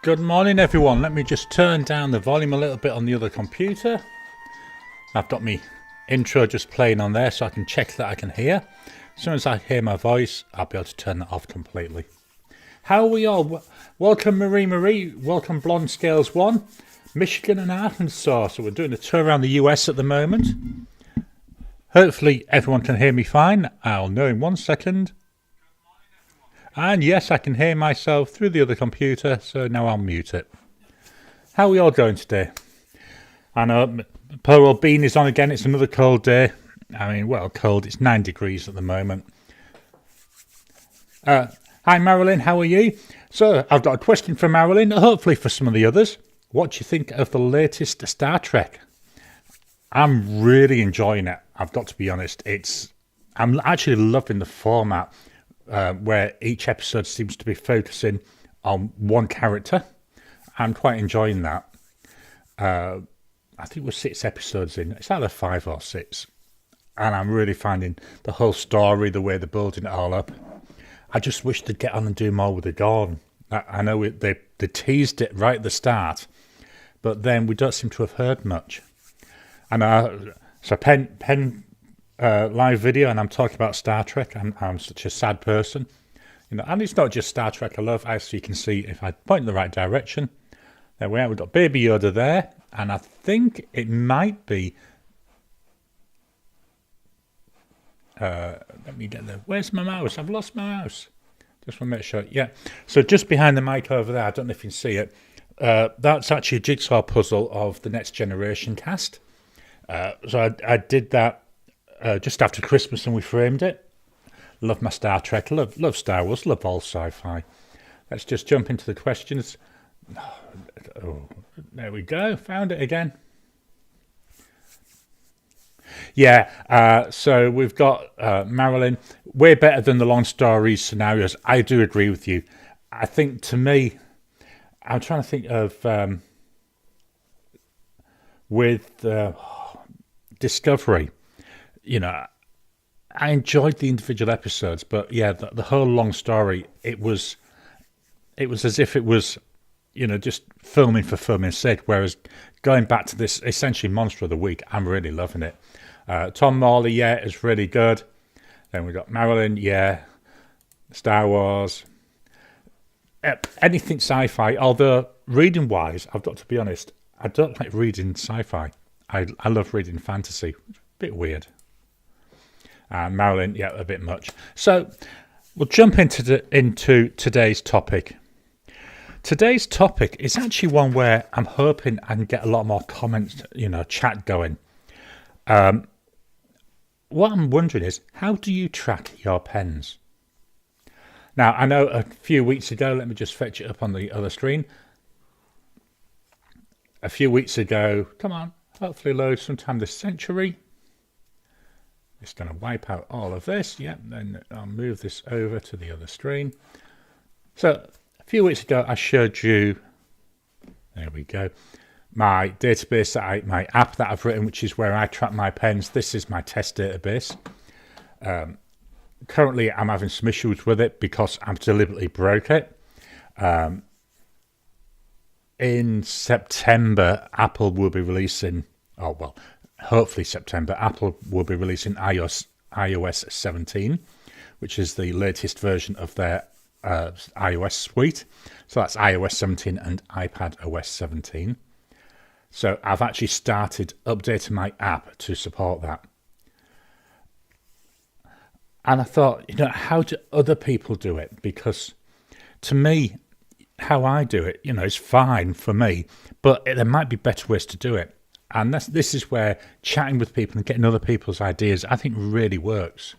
Good morning everyone. Let me just turn down the volume a little bit on the other computer. I've got my intro just playing on there so I can check that I can hear. As soon as I hear my voice, I'll be able to turn that off completely. How are we all? Welcome Marie, welcome Blonde Scales 1, Michigan and Arkansas. So we're doing a tour around the US at the moment. Hopefully everyone can hear me fine. I'll know in 1 second. And yes, I can hear myself through the other computer, so now I'll mute it. How are we all going today? I know poor old Bean is on again. It's another cold day. I mean, well, cold. It's 9 degrees at the moment. Hi, Marilyn. How are you? So, I've got a question for Marilyn, hopefully for some of the others. What do you think of the latest Star Trek? I'm really enjoying it. I've got to be honest. I'm actually loving the format. Where each episode seems to be focusing on one character. I'm quite enjoying that. I think we're 6 episodes in. It's either 5 or 6. And I'm really finding the whole story, the way they're building it all up. I just wish they'd get on and do more with the Gorn. I know they teased it right at the start, but then we don't seem to have heard much. And so Penn live video, and I'm talking about Star Trek. I'm such a sad person, and it's not just Star Trek I love. As you can see, if I point in the right direction, there we are. We've got Baby Yoda there, and I think it might be. Let me get there. Where's my mouse? I've lost my mouse. Just want to make sure. Yeah. So just behind the mic over there, I don't know if you can see it. That's actually a jigsaw puzzle of the Next Generation cast. So I did that. Just after Christmas, and we framed it. Love my Star Trek, love Star Wars, love all sci-fi. Let's just jump into the questions. Oh, there we go, found it again. Yeah, so we've got Marilyn, way better than the long stories scenarios. I do agree with you. I think, to me, I'm trying to think of with Discovery. I enjoyed the individual episodes, but yeah, the whole long story, it was as if it was, just filming for filming's sake. Whereas going back to this essentially Monster of the Week, I'm really loving it. Tom Morley, yeah, is really good. Then we got Marilyn, yeah, Star Wars, anything sci-fi. Although reading wise, I've got to be honest, I don't like reading sci-fi. I love reading fantasy. It's a bit weird. And Marilyn, yeah, a bit much. So we'll jump into today's topic. Today's topic is actually one where I'm hoping I can get a lot more comments, chat going. What I'm wondering is, how do you track your pens? Now, I know a few weeks ago, let me just fetch it up on the other screen. A few weeks ago, come on, hopefully load sometime this century. It's going to wipe out all of this. Yeah, then I'll move this over to the other screen. So a few weeks ago, I showed you, there we go, my database, my app that I've written, which is where I track my pens. This is my test database. Currently, I'm having some issues with it because I've deliberately broke it. In September, Apple will be releasing, hopefully September, Apple will be releasing iOS 17, which is the latest version of their iOS suite. So that's iOS 17 and iPad OS 17. So I've actually started updating my app to support that. And I thought, how do other people do it? Because to me, how I do it, is fine for me, but there might be better ways to do it. And this is where chatting with people and getting other people's ideas, I think, really works.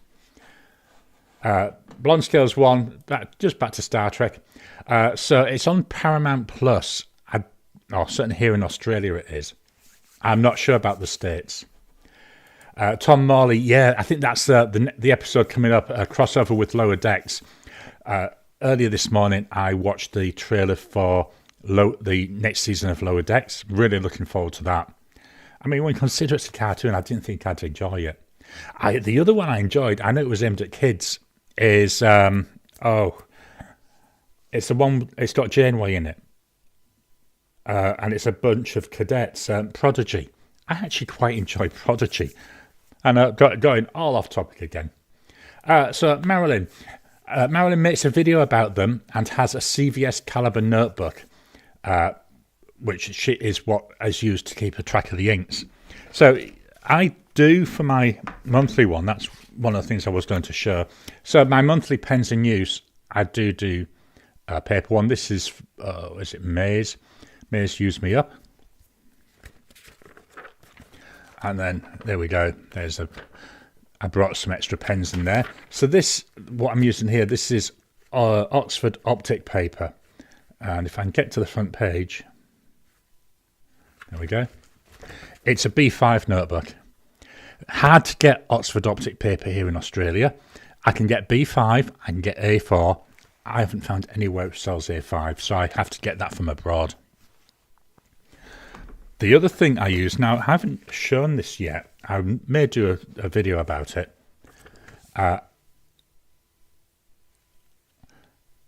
Blonde Scales 1, just back to Star Trek. So it's on Paramount Plus, certainly here in Australia it is. I'm not sure about the States. Tom Morley, yeah, I think that's the episode coming up, a crossover with Lower Decks. Earlier this morning, I watched the trailer for the next season of Lower Decks. Really looking forward to that. I mean, when you consider it's a cartoon, I didn't think I'd enjoy it. The other one I enjoyed, I know it was aimed at kids, is it's the one. It's got Janeway in it. and it's a bunch of cadets. Prodigy. I actually quite enjoy Prodigy. And going all off topic again. So Marilyn makes a video about them and has a CVS caliber notebook, which is what is used to keep a track of the inks. So I do for my monthly one. That's one of the things I was going to show. So my monthly pens in use, I do paper one. This is it Maze? Maze Use Me Up. And then there we go. I brought some extra pens in there. So this, what I'm using here, this is Oxford Optic paper. And if I can get to the front page, there we go. It's a B5 notebook. Hard to get Oxford Optic paper here in Australia. I can get B5, I can get A4. I haven't found anywhere which sells A5, so I have to get that from abroad. The other thing I use, now I haven't shown this yet, I may do a video about it,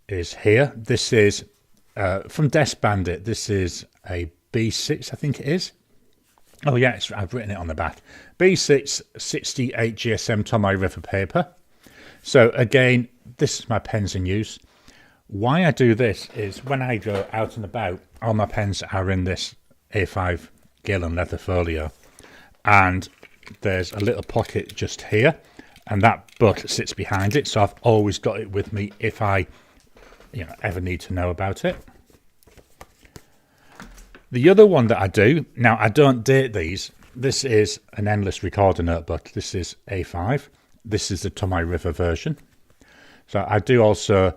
is here. This is from Desk Bandit. This is a B6, I think it is. Oh yeah, I've written it on the back. B6 68 GSM Tomoe River paper. So again, this is my pens in use. Why I do this is when I go out and about, all my pens are in this A5 Galen leather folio. And there's a little pocket just here. And that book sits behind it. So I've always got it with me if I ever need to know about it. The other one that I do, now I don't date these. This is an endless recorder notebook. This is A5. This is the Tomoe River version. So I do also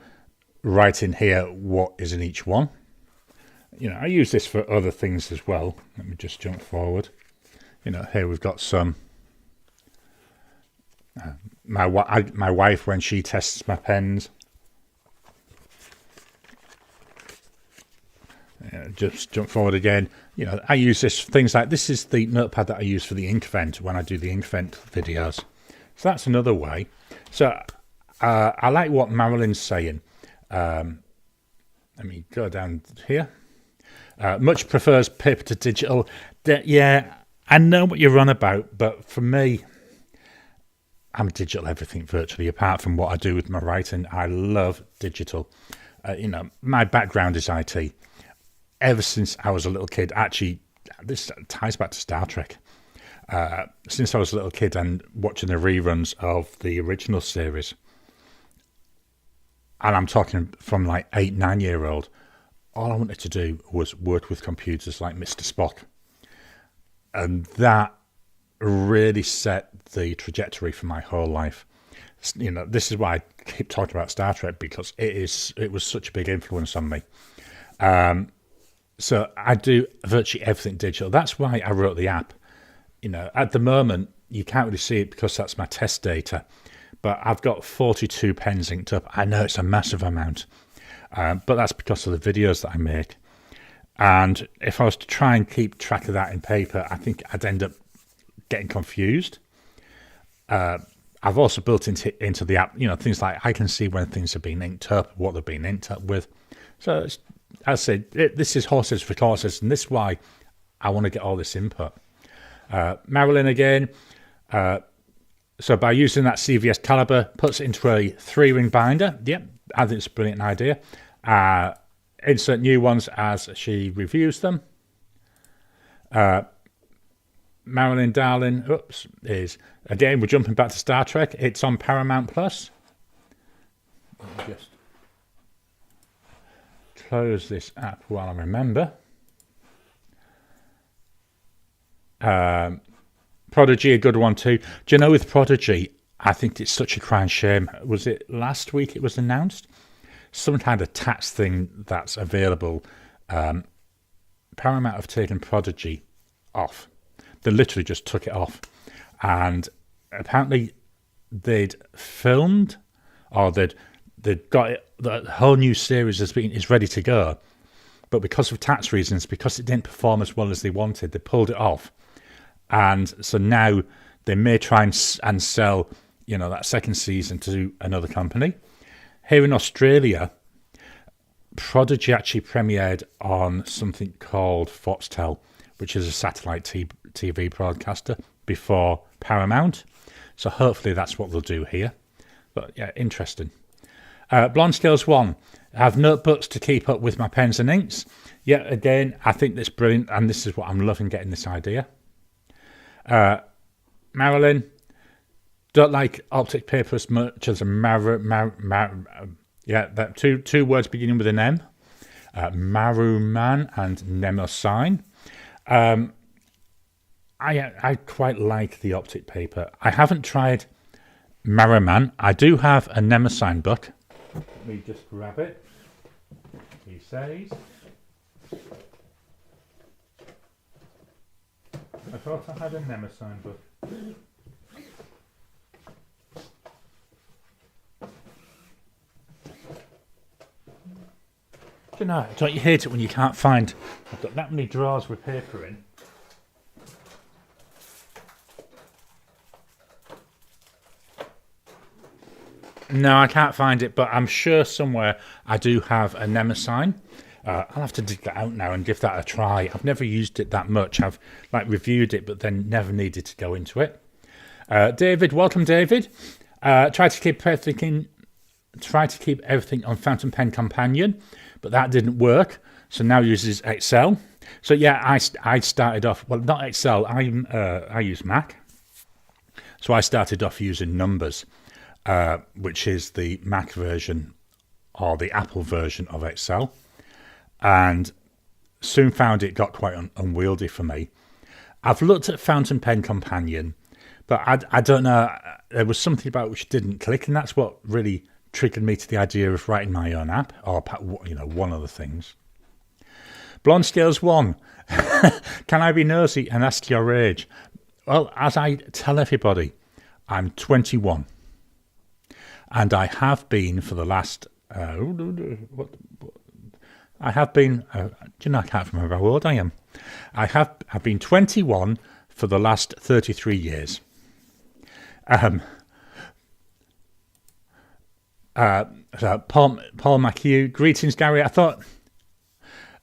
write in here what is in each one. I use this for other things as well. Let me just jump forward. Here we've got some. My wife, when she tests my pens. Just jump forward again. I use things like this is the notepad that I use for the ink vent when I do the ink vent videos. So that's another way. So I like what Marilyn's saying. Let me go down here. Much prefers paper to digital. Yeah, I know what you're on about, but for me, I'm digital everything virtually, apart from what I do with my writing. I love digital. My background is IT. Ever since I was a little kid, actually, this ties back to Star Trek. Since I was a little kid and watching the reruns of the original series, and I'm talking from like 8, 9-year-old, all I wanted to do was work with computers like Mr. Spock. And that really set the trajectory for my whole life. This is why I keep talking about Star Trek, because it was such a big influence on me. So I do virtually everything digital. That's why I wrote the app. At the moment, you can't really see it because that's my test data. But I've got 42 pens inked up. I know it's a massive amount. But that's because of the videos that I make. And if I was to try and keep track of that in paper, I think I'd end up getting confused. I've also built into the app, things like I can see when things have been inked up, what they've been inked up with. So as I said, this is horses for courses, and this is why I want to get all this input. Marilyn again. So by using that CVS caliber, puts it into a 3-ring binder. Yep, I think it's a brilliant idea. Insert new ones as she reviews them. Marilyn Darling, is again, we're jumping back to Star Trek. It's on Paramount Plus. Let me just close this app while I remember. Prodigy, a good one too. Do you know, with Prodigy, I think it's such a crying shame. Was it last week it was announced? Some kind of tax thing that's available. Paramount have taken Prodigy off. They literally just took it off. And apparently they'd filmed, or they'd got it, the whole new series is ready to go. But because of tax reasons, because it didn't perform as well as they wanted, they pulled it off. And so now they may try and sell, that second season to another company. Here in Australia, Prodigy actually premiered on something called Foxtel, which is a satellite TV broadcaster before Paramount. So hopefully that's what they'll do here. But yeah, interesting. Blonde Scales 1. I have notebooks to keep up with my pens and inks. Yet again, I think that's brilliant, and this is what I'm loving getting this idea. Marilyn, don't like optic paper as much as a that two words beginning with an M. Maruman and Nemosine. I quite like the optic paper. I haven't tried Maruman. I do have a Nemosine book. Let me just grab it. He says, I thought I had a Nemosine book. Do you know, don't you hate it when you can't find, I've got that many drawers with paper in. No, I can't find it, but I'm sure somewhere I do have a Nemosine. I'll have to dig that out now and give that a try. I've never used it that much. I've reviewed it, but then never needed to go into it. David, welcome, David. Try to keep everything on Fountain Pen Companion, but that didn't work. So now uses Excel. So yeah, I started off, well, not Excel. I use Mac. So I started off using Numbers, which is the Mac version or the Apple version of Excel. And soon found it got quite unwieldy for me. I've looked at Fountain Pen Companion, but I don't know. There was something about which didn't click, and that's what really triggered me to the idea of writing my own app, or one of the things. Blonde Scales 1. Can I be nosy and ask your age? Well, as I tell everybody, I'm 21, and I have been for the last. I have been. I can't remember how old I am. I've been 21 for the last 33 years. Paul McHugh, greetings, Gary. I thought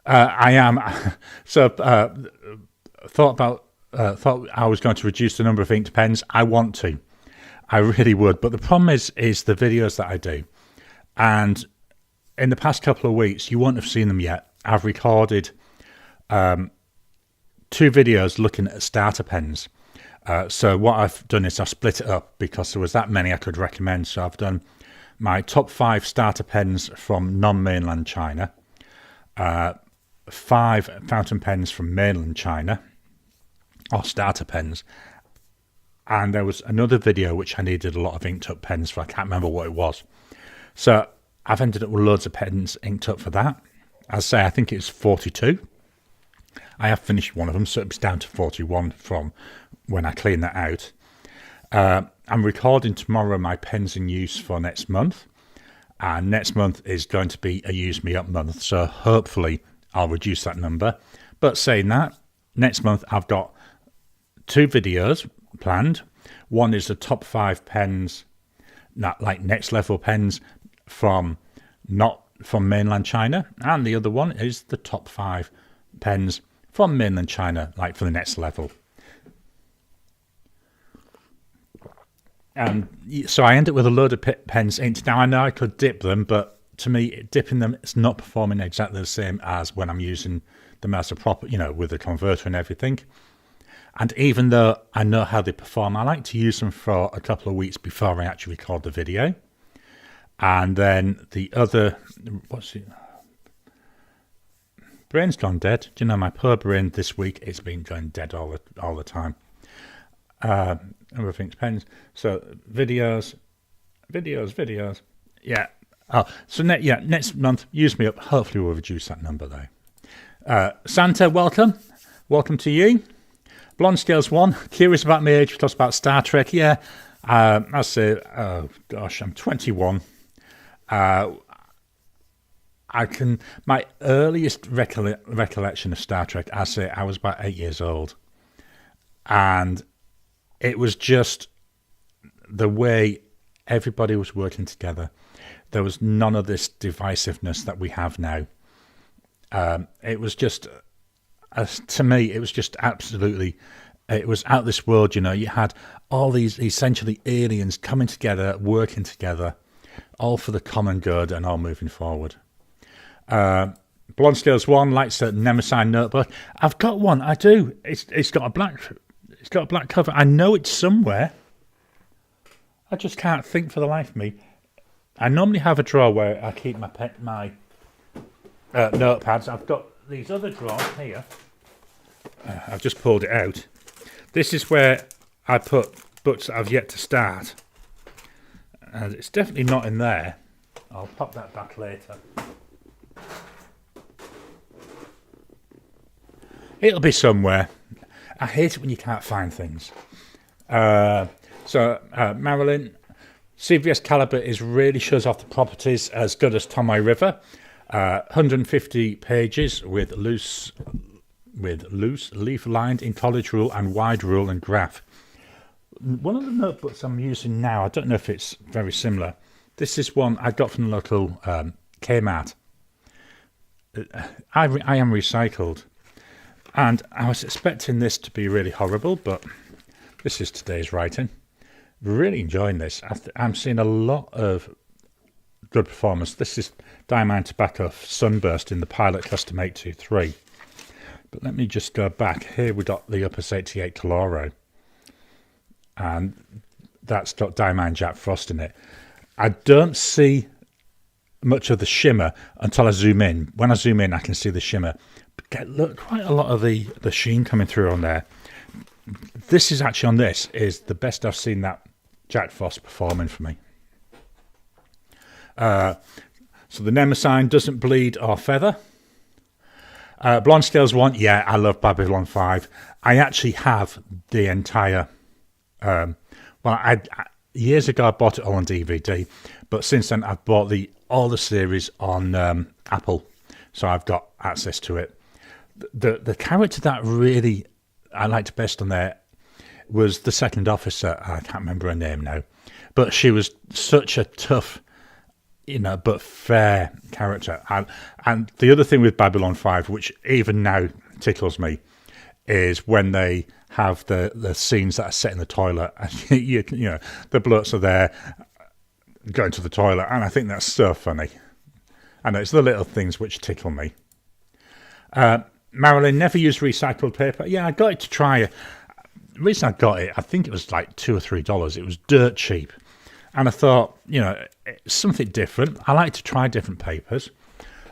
I am. So thought I was going to reduce the number of inked pens. I want to. I really would. But the problem is the videos that I do, and in the past couple of weeks, you won't have seen them yet. I've recorded 2 videos looking at starter pens. So what I've done is I've split it up because there was that many I could recommend. So I've done my top 5 starter pens from non-mainland China, 5 fountain pens from mainland China, or starter pens. And there was another video which I needed a lot of inked up pens for. I can't remember what it was. So I've ended up with loads of pens inked up for that. As I say, I think it's 42. I have finished one of them, so it's down to 41 from when I clean that out. I'm recording tomorrow my pens in use for next month. And next month is going to be a Use Me Up month, so hopefully I'll reduce that number. But saying that, next month I've got 2 videos planned. One is the top 5 pens, not like next level pens, not from mainland China, and the other one is the top 5 pens from mainland China, like for the next level. And so I end up with a load of pens inked. Now I know I could dip them, but to me, dipping them is not performing exactly the same as when I'm using them as a proper, with the converter and everything. And even though I know how they perform, I like to use them for a couple of weeks before I actually record the video. And then the other, brain's gone dead. Do you know, my poor brain this week, it's been going dead all the time. Everything's pens. So videos. Yeah. Oh, so next month, Use Me Up. Hopefully we'll reduce that number though. Santa, welcome. Welcome to you. Blonde Scales 1. Curious about my age. We talked about Star Trek. Yeah. I say, oh gosh, I'm 21. My earliest recollection of Star Trek, I say I was about 8 years old, and it was just the way everybody was working together. there was none of this divisiveness that we have now. It was just, to me, it was just absolutely, it was out of this world, you know. You had all these essentially aliens coming together, working together, all for the common good and all moving forward. Blonde Scales 1 likes a Nemesis notebook. I've got one, I do. It's got a black cover. I know it's somewhere. I just can't think for the life of me. I normally have a drawer where I keep my notepads. I've got these other drawers here. I've just pulled it out. This is where I put books that I've yet to start. And it's definitely not in there. I'll pop that back later. It'll be somewhere. I hate it when you can't find things. Marilyn, CVS Caliber really shows off the properties as good as Tomoe River. 150 pages with loose leaf-lined in college rule and wide rule and graph. One of the notebooks I'm using now, I don't know if it's very similar. This is one I got from the local Kmart. I am recycled. And I was expecting this to be really horrible, but this is today's writing. Really enjoying this. I'm seeing a lot of good performance. This is Diamond Tobacco Sunburst in the Pilot Custom 823. But let me just go back. Here we got the Opus 88 Caloro. And that's got Diamond Jack Frost in it. I don't see much of the shimmer until I zoom in. When I zoom in, I can see the shimmer. Look, quite a lot of the sheen coming through on there. This is actually, on this, is the best I've seen that Jack Frost performing for me. So the Nemesis doesn't bleed or feather. Blonde Scales 1, yeah, I love Babylon 5. I actually have the entire... years ago I bought it all on DVD, but since then I've bought all the series on Apple, so I've got access to it. The character that really I liked best on there was the second officer. I can't remember her name now, but she was such a tough, but fair character. And the other thing with Babylon 5, which even now tickles me, is when they have the scenes that are set in the toilet, and the blokes are there going to the toilet, and I think that's so funny. And it's the little things which tickle me. Marilyn, never used recycled paper. Yeah, I got it to try it. The reason I got it, I think it was like $2 or $3. It was dirt cheap. And I thought, it's something different. I like to try different papers.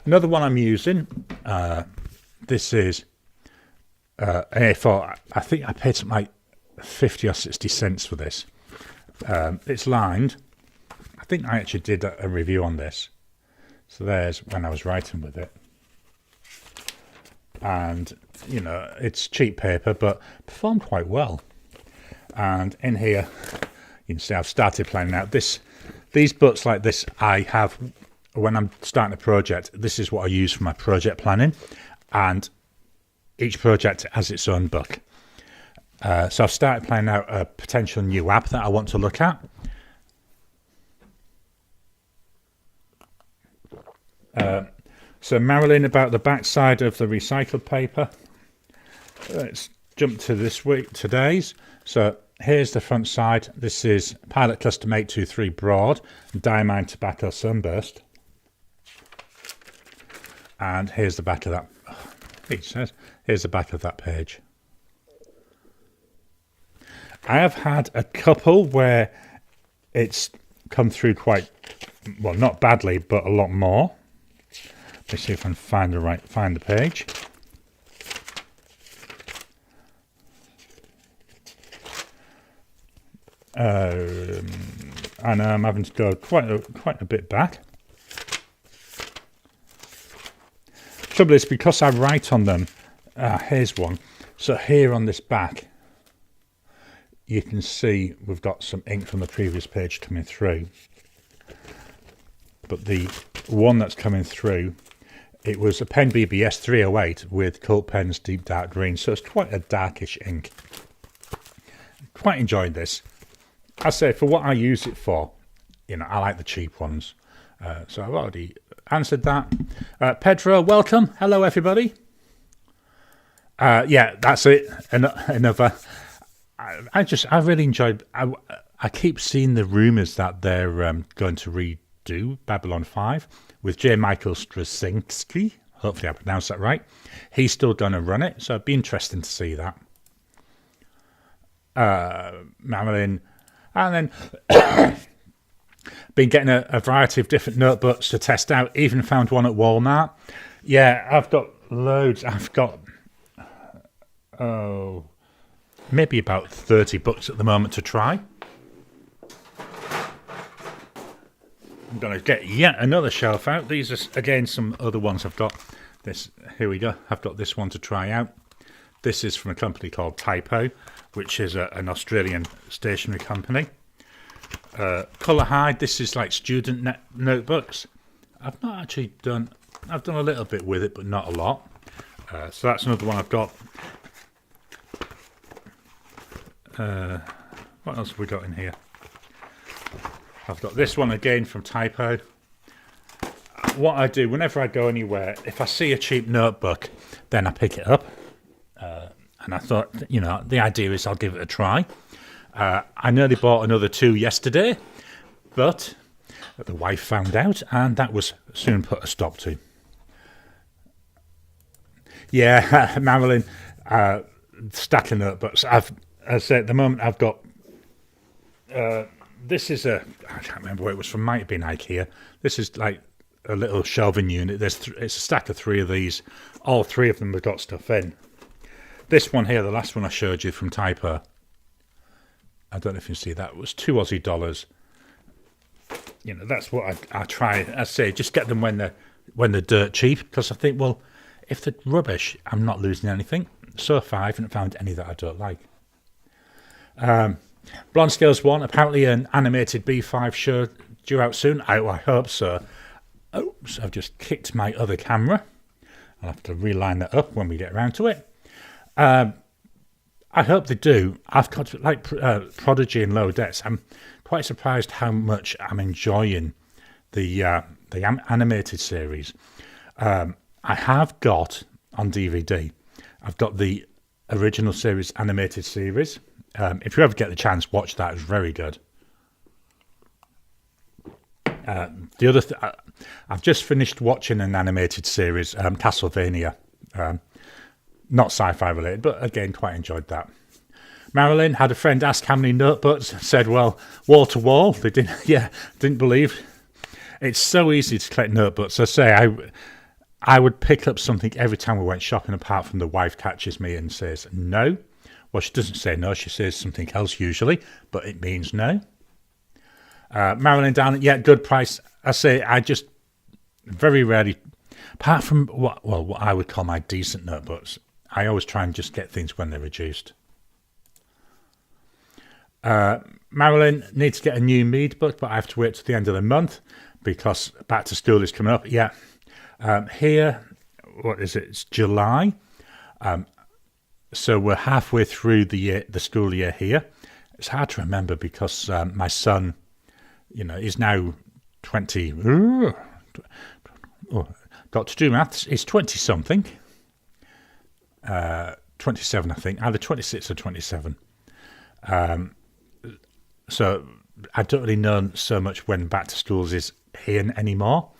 Another one I'm using, this is A4. I think I paid something like 50 or 60 cents for this. It's lined. I think I actually did a review on this. So there's when I was writing with it. And, it's cheap paper, but performed quite well. And in here, you can see I've started planning out. These books like this, I have, when I'm starting a project, this is what I use for my project planning. And each project has its own book. So I've started planning out a potential new app that I want to look at. So Marilyn, about the back side of the recycled paper. Let's jump to today's. So here's the front side. This is Pilot Custom 823 Broad, Diamond Tobacco Sunburst. And here's the back of that. Here's the back of that page. I have had a couple where it's come through quite, well, not badly, but a lot more. Let's see if I can find the page. And I'm having to go quite a bit back. Trouble is, because I write on them, here's one. So here on this back, you can see we've got some ink from the previous page coming through. But the one that's coming through, it was a Pen BBS 308 with Cult Pen's Deep Dark Green. So it's quite a darkish ink. Quite enjoyed this. I say, for what I use it for, I like the cheap ones. So I've already answered that. Pedro, welcome. Hello, everybody. Yeah, that's it. Another. I really enjoyed. I keep seeing the rumours that they're going to redo Babylon 5 with J. Michael Straczynski. Hopefully I pronounced that right. He's still going to run it, so it'd be interesting to see that. Marilyn, and then been getting a variety of different notebooks to test out. Even found one at Walmart. Yeah, I've got loads. I've got maybe about 30 books at the moment to try. I'm going to get yet another shelf out. These are, again, some other ones I've got. This, here we go. I've got this one to try out. This is from a company called Typo, which is an Australian stationery company. Colour Hide, this is like student notebooks. I've not actually done, I've done a little bit with it, but not a lot. So that's another one I've got. What else have we got in here? I've got this one again from Typo. What I do whenever I go anywhere, if I see a cheap notebook, then I pick it up. And I thought, you know, the idea is I'll give it a try. I nearly bought another 2 yesterday, but the wife found out, and that was soon put a stop to. Yeah, Marilyn, stack of notebooks. As I say, at the moment I've got. This is I can't remember where it was from. Might have been IKEA. This is like a little shelving unit. It's a stack of 3 of these. All 3 of them have got stuff in. This one here, the last one I showed you from Typo. I don't know if you see that. It was $2 Aussie. You know, that's what I try. I say, just get them when they're dirt cheap, because I think, well, if they're rubbish, I'm not losing anything. So far, I haven't found any that I don't like. Blonde Scales 1, apparently an animated B5 show due out soon. I hope so. Oops, I've just kicked my other camera. I'll have to reline that up when we get around to it. I hope they do. I've got like Prodigy and Low Debts. I'm quite surprised how much I'm enjoying the animated series. I have got on DVD. I've got the original series, animated series. If you ever get the chance, watch that. It's very good. The other, I've just finished watching an animated series, Castlevania. Not sci-fi related, but again, quite enjoyed that. Marilyn had a friend ask how many notebooks. Said, well, wall to wall. They didn't believe. It's so easy to collect notebooks. I say I would pick up something every time we went shopping, apart from the wife catches me and says no. Well, she doesn't say no. She says something else usually, but it means no. Marilyn down, yeah, good price. I say I just very rarely, apart from what I would call my decent notebooks, I always try and just get things when they're reduced. Marilyn needs to get a new Mead book, but I have to wait till the end of the month because back to school is coming up. Yeah. Here, what is it? It's July. So we're halfway through the school year here. It's hard to remember because my son, you know, is now 20. Got to do maths. He's 20-something. 27, I think. Either 26 or 27. So I don't really know so much when back to schools is here anymore.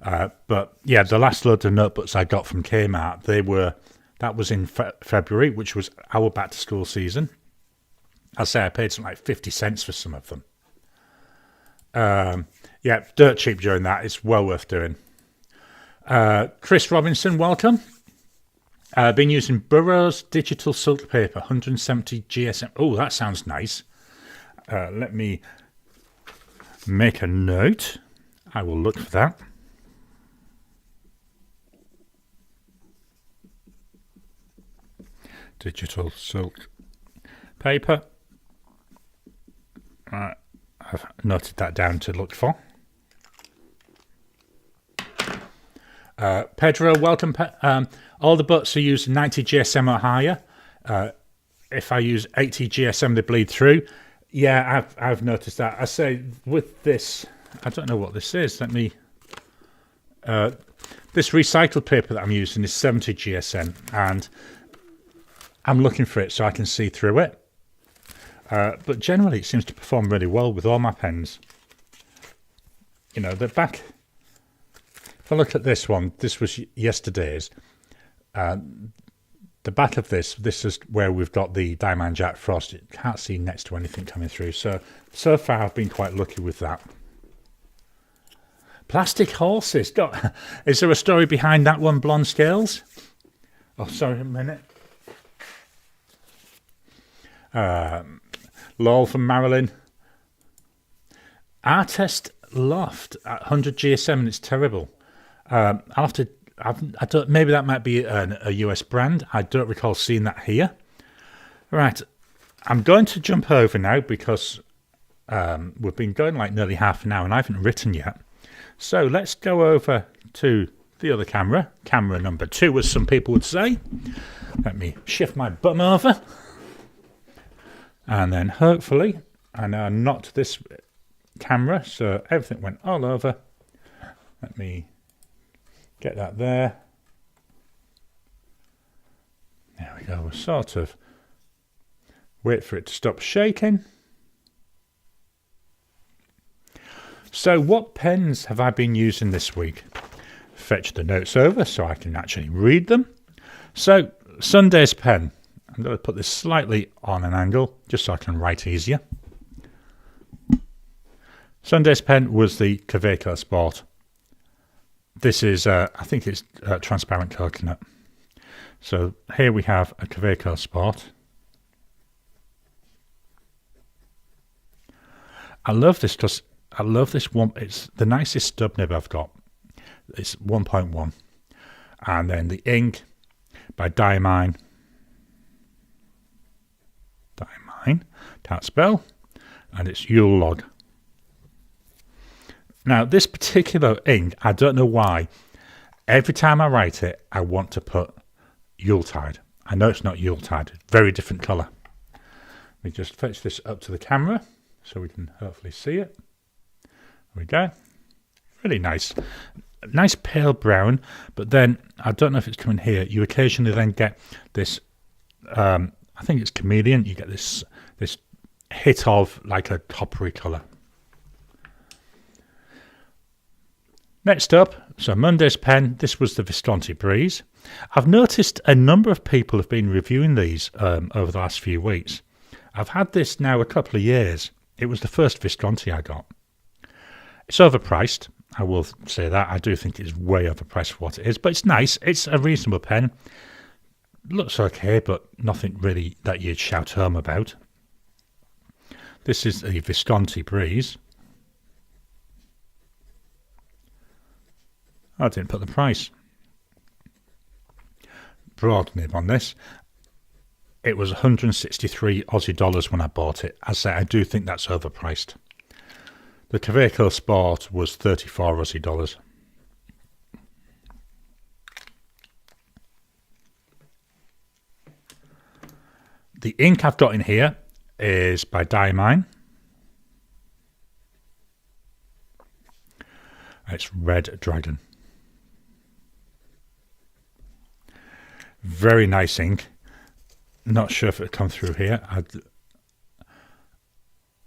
But yeah, the last load of notebooks I got from Kmart, that was in February, which was our back to school season. I'll say I paid something like 50 cents for some of them. Yeah, dirt cheap during that. It's well worth doing. Chris Robinson, welcome. Been using Burroughs Digital Silk Paper, 170 GSM. Oh, that sounds nice. Let me make a note. I will look for that. Digital Silk Paper. I've noted that down to look for. Pedro, welcome. All the books are used 90 GSM or higher. If I use 80 GSM, they bleed through. Yeah, I've noticed that. I say with this, I don't know what this is. Let me This recycled paper that I'm using is 70 GSM, and I'm looking for it so I can see through it. But generally, it seems to perform really well with all my pens. You know, the back. If I look at this one, this was yesterday's. The back of this is where we've got the Diamond Jack Frost. You can't see next to anything coming through. So far, I've been quite lucky with that. Plastic horses. Is there a story behind that one, Blonde Scales? Oh, sorry, a minute. Lol from Marilyn. Artest Loft at 100 GSM, and it's terrible. I'll have to. I don't. Maybe that might be a US brand. I don't recall seeing that here. Right, I'm going to jump over now because we've been going like nearly half an hour and I haven't written yet. So let's go over to the other camera, camera number 2, as some people would say. Let me shift my bum over, and then hopefully I now knocked this camera so everything went all over. Let me get that there. There we go. We'll sort of wait for it to stop shaking. So what pens have I been using this week? Fetch the notes over so I can actually read them. So Sunday's pen. I'm going to put this slightly on an angle just so I can write easier. Sunday's pen was the Kaweco Sport. This is, I think it's transparent coconut. So here we have a Kaweco Sport. I love this because I love this one. It's the nicest stub nib I've got. It's 1.1. And then the ink by Diamine. Can't spell. And it's Yule Log. Now, this particular ink, I don't know why. Every time I write it, I want to put Yuletide. I know it's not Yuletide. Very different colour. Let me just fetch this up to the camera so we can hopefully see it. There we go. Really nice. Nice pale brown, but then, I don't know if it's coming here, you occasionally then get this, I think it's chameleon, you get this hit of like a coppery colour. Next up, so Monday's pen, this was the Visconti Breeze. I've noticed a number of people have been reviewing these over the last few weeks. I've had this now a couple of years. It was the first Visconti I got. It's overpriced, I will say that. I do think it's way overpriced for what it is, but it's nice. It's a reasonable pen. Looks okay, but nothing really that you'd shout home about. This is the Visconti Breeze. I didn't put the price. Broad nib on this. It was 163 Aussie dollars when I bought it. As I say, I do think that's overpriced. The Kaweco Sport was 34 Aussie dollars. The ink I've got in here is by Diamine. It's Red Dragon. Very nice ink. Not sure if it'll come through here.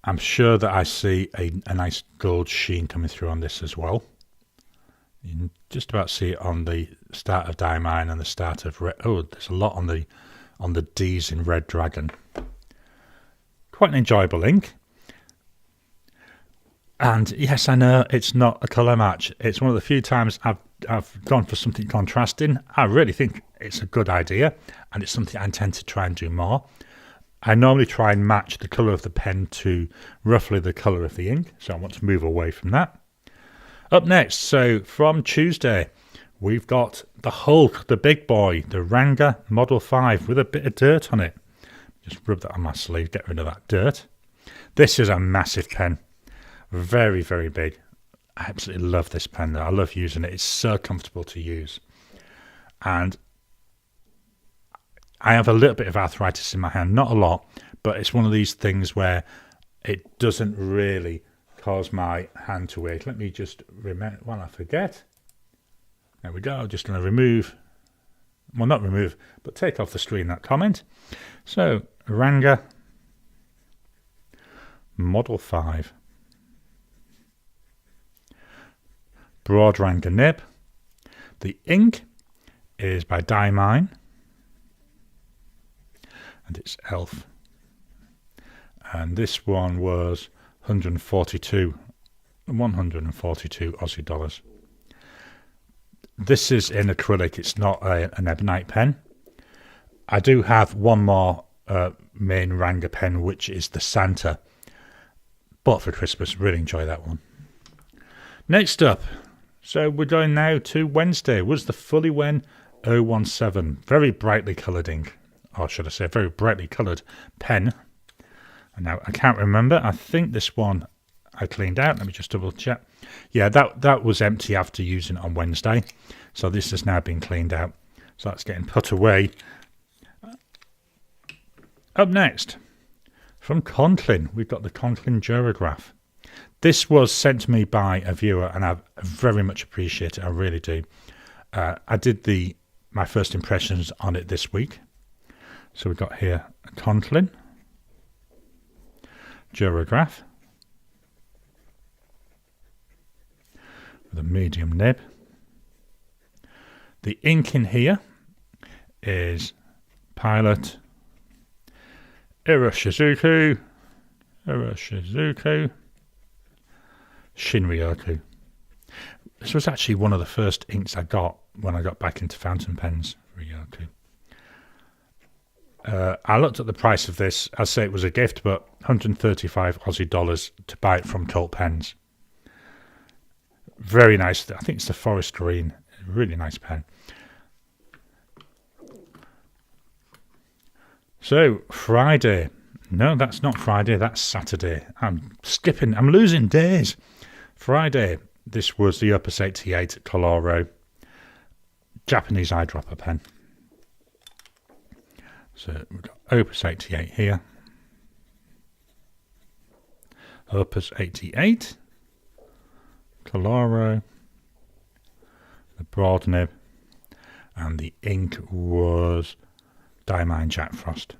I'm sure that I see a nice gold sheen coming through on this as well. You can just about see it on the start of Diamine and the start of Red. Oh, there's a lot on the D's in Red Dragon. Quite an enjoyable ink. And yes, I know it's not a colour match. It's one of the few times I've gone for something contrasting. I really think it's a good idea, and it's something I intend to try and do more. I normally try and match the colour of the pen to roughly the colour of the ink, so I want to move away from that. Up next, so from Tuesday, we've got the Hulk, the big boy, the Ranga Model 5 with a bit of dirt on it. Just rub that on my sleeve, get rid of that dirt. This is a massive pen. Very, very big. I absolutely love this pen though. I love using it. It's so comfortable to use. And I have a little bit of arthritis in my hand. Not a lot, but it's one of these things where it doesn't really cause my hand to ache. Let me just remember while I forget. There we go. Just going to remove, well, not remove, but take off the screen that comment. So, Ranger Model 5. Broad Ranger nib. The ink is by Diamine. And it's Elf. And this one was 142 Aussie dollars. This is in acrylic, it's not an ebonite pen. I do have one more main Ranger pen, which is the Santa. Bought for Christmas, really enjoy that one. Next up, so we're going now to Wednesday, was the Fully Wen 017. Very brightly coloured ink, or should I say very brightly coloured pen. And now I can't remember, I think this one I cleaned out. Let me just double check. Yeah, that was empty after using it on Wednesday. So this has now been cleaned out. So that's getting put away. Up next, from Conklin, we've got the Conklin Durograph. This was sent to me by a viewer, and I very much appreciate it. I really do. I did my first impressions on it this week. So we've got here a Conklin Durograph with a medium nib. The ink in here is Pilot Iroshizuku Shinryoku. This was actually one of the first inks I got when I got back into fountain pens. Ryoku. I looked at the price of this. I'd say it was a gift, but 135 Aussie dollars to buy it from Cult Pens. Very nice. I think it's the forest green. Really nice pen. So, Friday. No, that's not Friday. That's Saturday. I'm losing days. Friday. This was the Opus 88 Coloro Japanese eyedropper pen. So, we've got Opus 88 here. Opus 88. Coloro, the broad nib, and the ink was Diamine Jack Frost.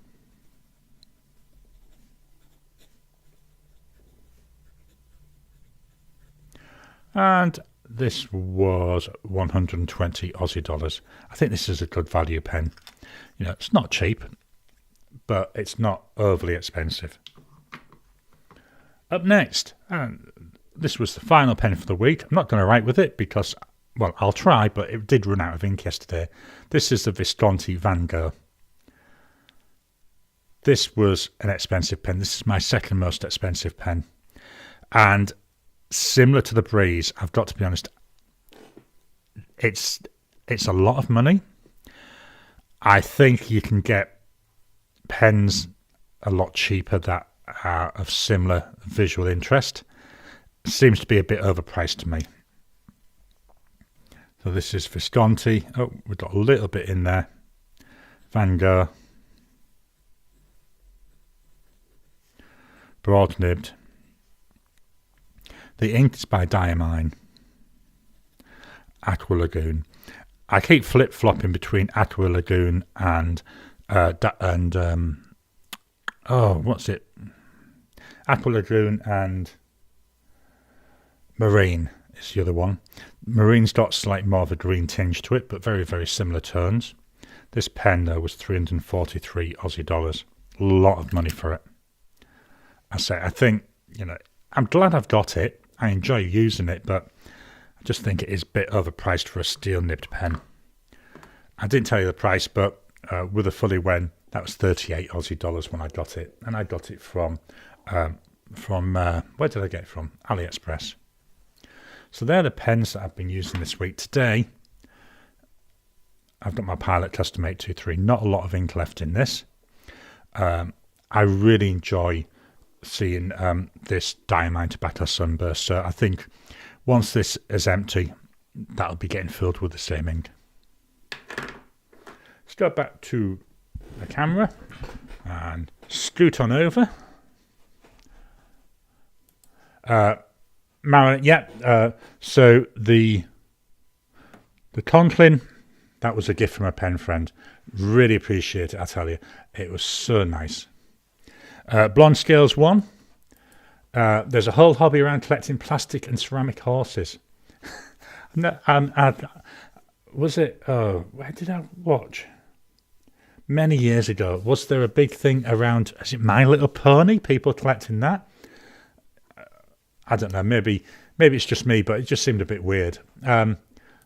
And this was 120 Aussie dollars. I think this is a good value pen. You know, it's not cheap, but it's not overly expensive. Up next, and this was the final pen for the week. I'm not going to write with it because, well, I'll try, but it did run out of ink yesterday. This is the Visconti Van Gogh. This was an expensive pen. This is my second most expensive pen. And similar to the Breeze, I've got to be honest, it's a lot of money. I think you can get pens a lot cheaper that are of similar visual interest. Seems to be a bit overpriced to me. So this is Visconti. Oh, we've got a little bit in there. Van Gogh. Broad nibbed. The ink is by Diamine. Aqua Lagoon. I keep flip-flopping between Aqua Lagoon and what's it? Aqua Lagoon and Marine is the other one. Marine's got slightly more of a green tinge to it, but very, very similar tones. This pen, though, was 343 Aussie dollars. A lot of money for it. I think, you know, I'm glad I've got it. I enjoy using it, but I just think it is a bit overpriced for a steel nibbed pen. I didn't tell you the price, but with a Fully Wen, that was 38 Aussie dollars when I got it. And I got it from where did I get it from? AliExpress. So they're the pens that I've been using this week. Today, I've got my Pilot Custom 823. Not a lot of ink left in this. I really enjoy seeing this Diamine Tobacco Sunburst. So I think once this is empty, that'll be getting filled with the same ink. Let's go back to the camera and scoot on over. Marilyn, so the The Conklin, that was a gift from a pen friend. Really appreciate it, I tell you. It was so nice. Blonde Scales 1. There's a whole hobby around collecting plastic and ceramic horses. No, was it? Oh, where did I watch? Many years ago, was there a big thing around? Is it My Little Pony? People collecting that? I don't know. Maybe it's just me, but it just seemed a bit weird.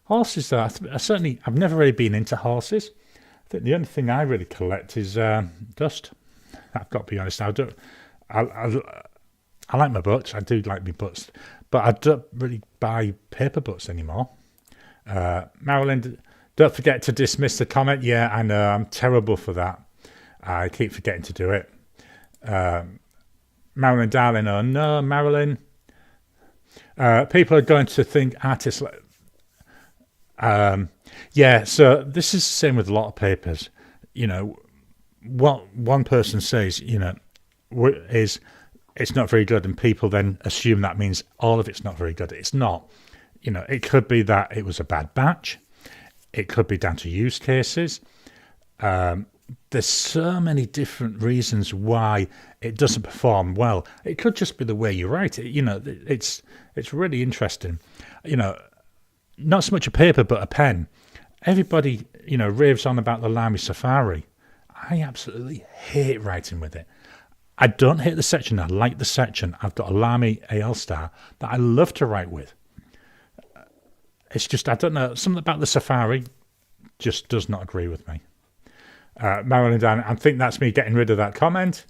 Horses, though, I've never really been into horses. I think the only thing I really collect is dust. I've got to be honest. I like my butts. I do like my butts, but I don't really buy paper butts anymore. Marilyn, don't forget to dismiss the comment. Yeah, I know. I'm terrible for that. I keep forgetting to do it. Marilyn, darling. Oh no, Marilyn. People are going to think artists. Yeah. So this is the same with a lot of papers. You know, what one person says, is it's not very good, and people then assume that means all of it's not very good. It's not. It could be that it was a bad batch. It could be down to use cases. There's so many different reasons why it doesn't perform well. It could just be the way you write it. It's really interesting. Not so much a paper, but a pen. Everybody, raves on about the Lamy Safari. I absolutely hate writing with it. I don't hate the section. I like the section. I've got a Lamy AL Star that I love to write with. It's just, I don't know, something about the Safari just does not agree with me. Marilyn Dan, I think that's me getting rid of that comment.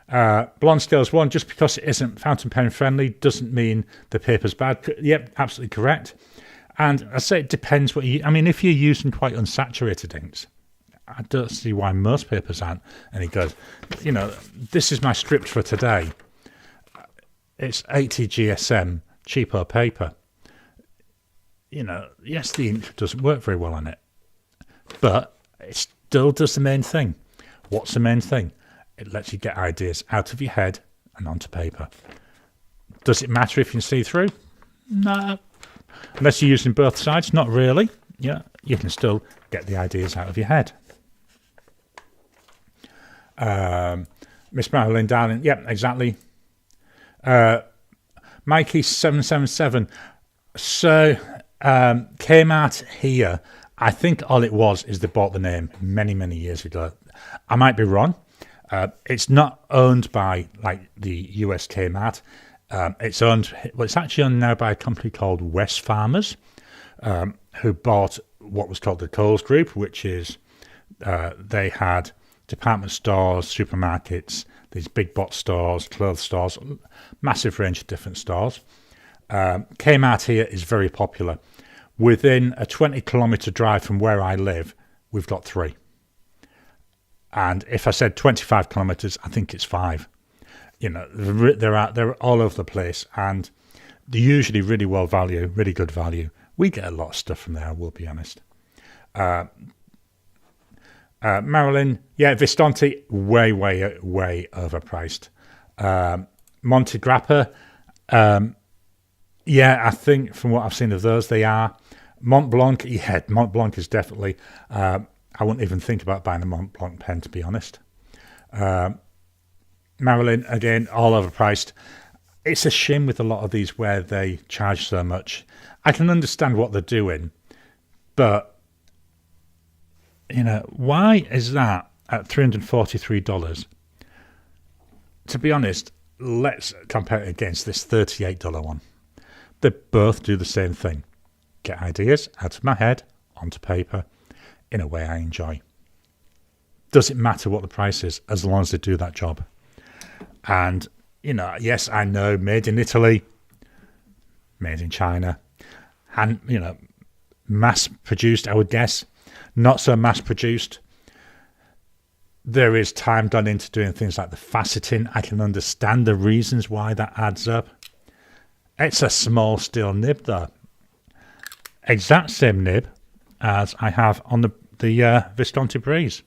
Blonde Scales 1, just because it isn't fountain pen friendly doesn't mean the paper's bad. Yep, absolutely correct. And I say it depends what if you're using quite unsaturated inks, I don't see why most papers aren't any good. This is my script for today. It's 80 GSM, cheapo paper. Yes, the ink doesn't work very well on it, but it still does the main thing. What's the main thing? It lets you get ideas out of your head and onto paper. Does it matter if you can see through? No. Unless you're using both sides, not really. Yeah, you can still get the ideas out of your head. Miss Marilyn Darling, yep, exactly. Mikey777. So, Kmart here, I think all it was is they bought the name many, many years ago. I might be wrong. It's not owned by the US Kmart. It's actually owned now by a company called West Farmers, who bought what was called the Coles Group, which is they had department stores, supermarkets, these big box stores, clothes stores, massive range of different stores. Kmart here is very popular. Within a 20-kilometre drive from where I live, we've got 3. And if I said 25 kilometres, I think it's 5. They're all over the place, and they're usually really well value, really good value. We get a lot of stuff from there, we'll be honest. Marilyn, yeah, Visconti, way overpriced. Monte Grappa, yeah, I think from what I've seen of those, they are. Mont Blanc, yeah, Mont Blanc is definitely, I wouldn't even think about buying a Mont Blanc pen, to be honest. Marilyn, again, all overpriced. It's a shame with a lot of these where they charge so much. I can understand what they're doing, but, why is that at $343? To be honest, let's compare it against this $38 one. They both do the same thing. Get ideas out of my head, onto paper, in a way I enjoy. Does it matter what the price is, as long as they do that job? And, yes, I know, made in Italy, made in China, and, mass-produced, I would guess. Not so mass-produced. There is time gone into doing things like the faceting. I can understand the reasons why that adds up. It's a small steel nib, though. Exact same nib as I have on the Visconti Breeze.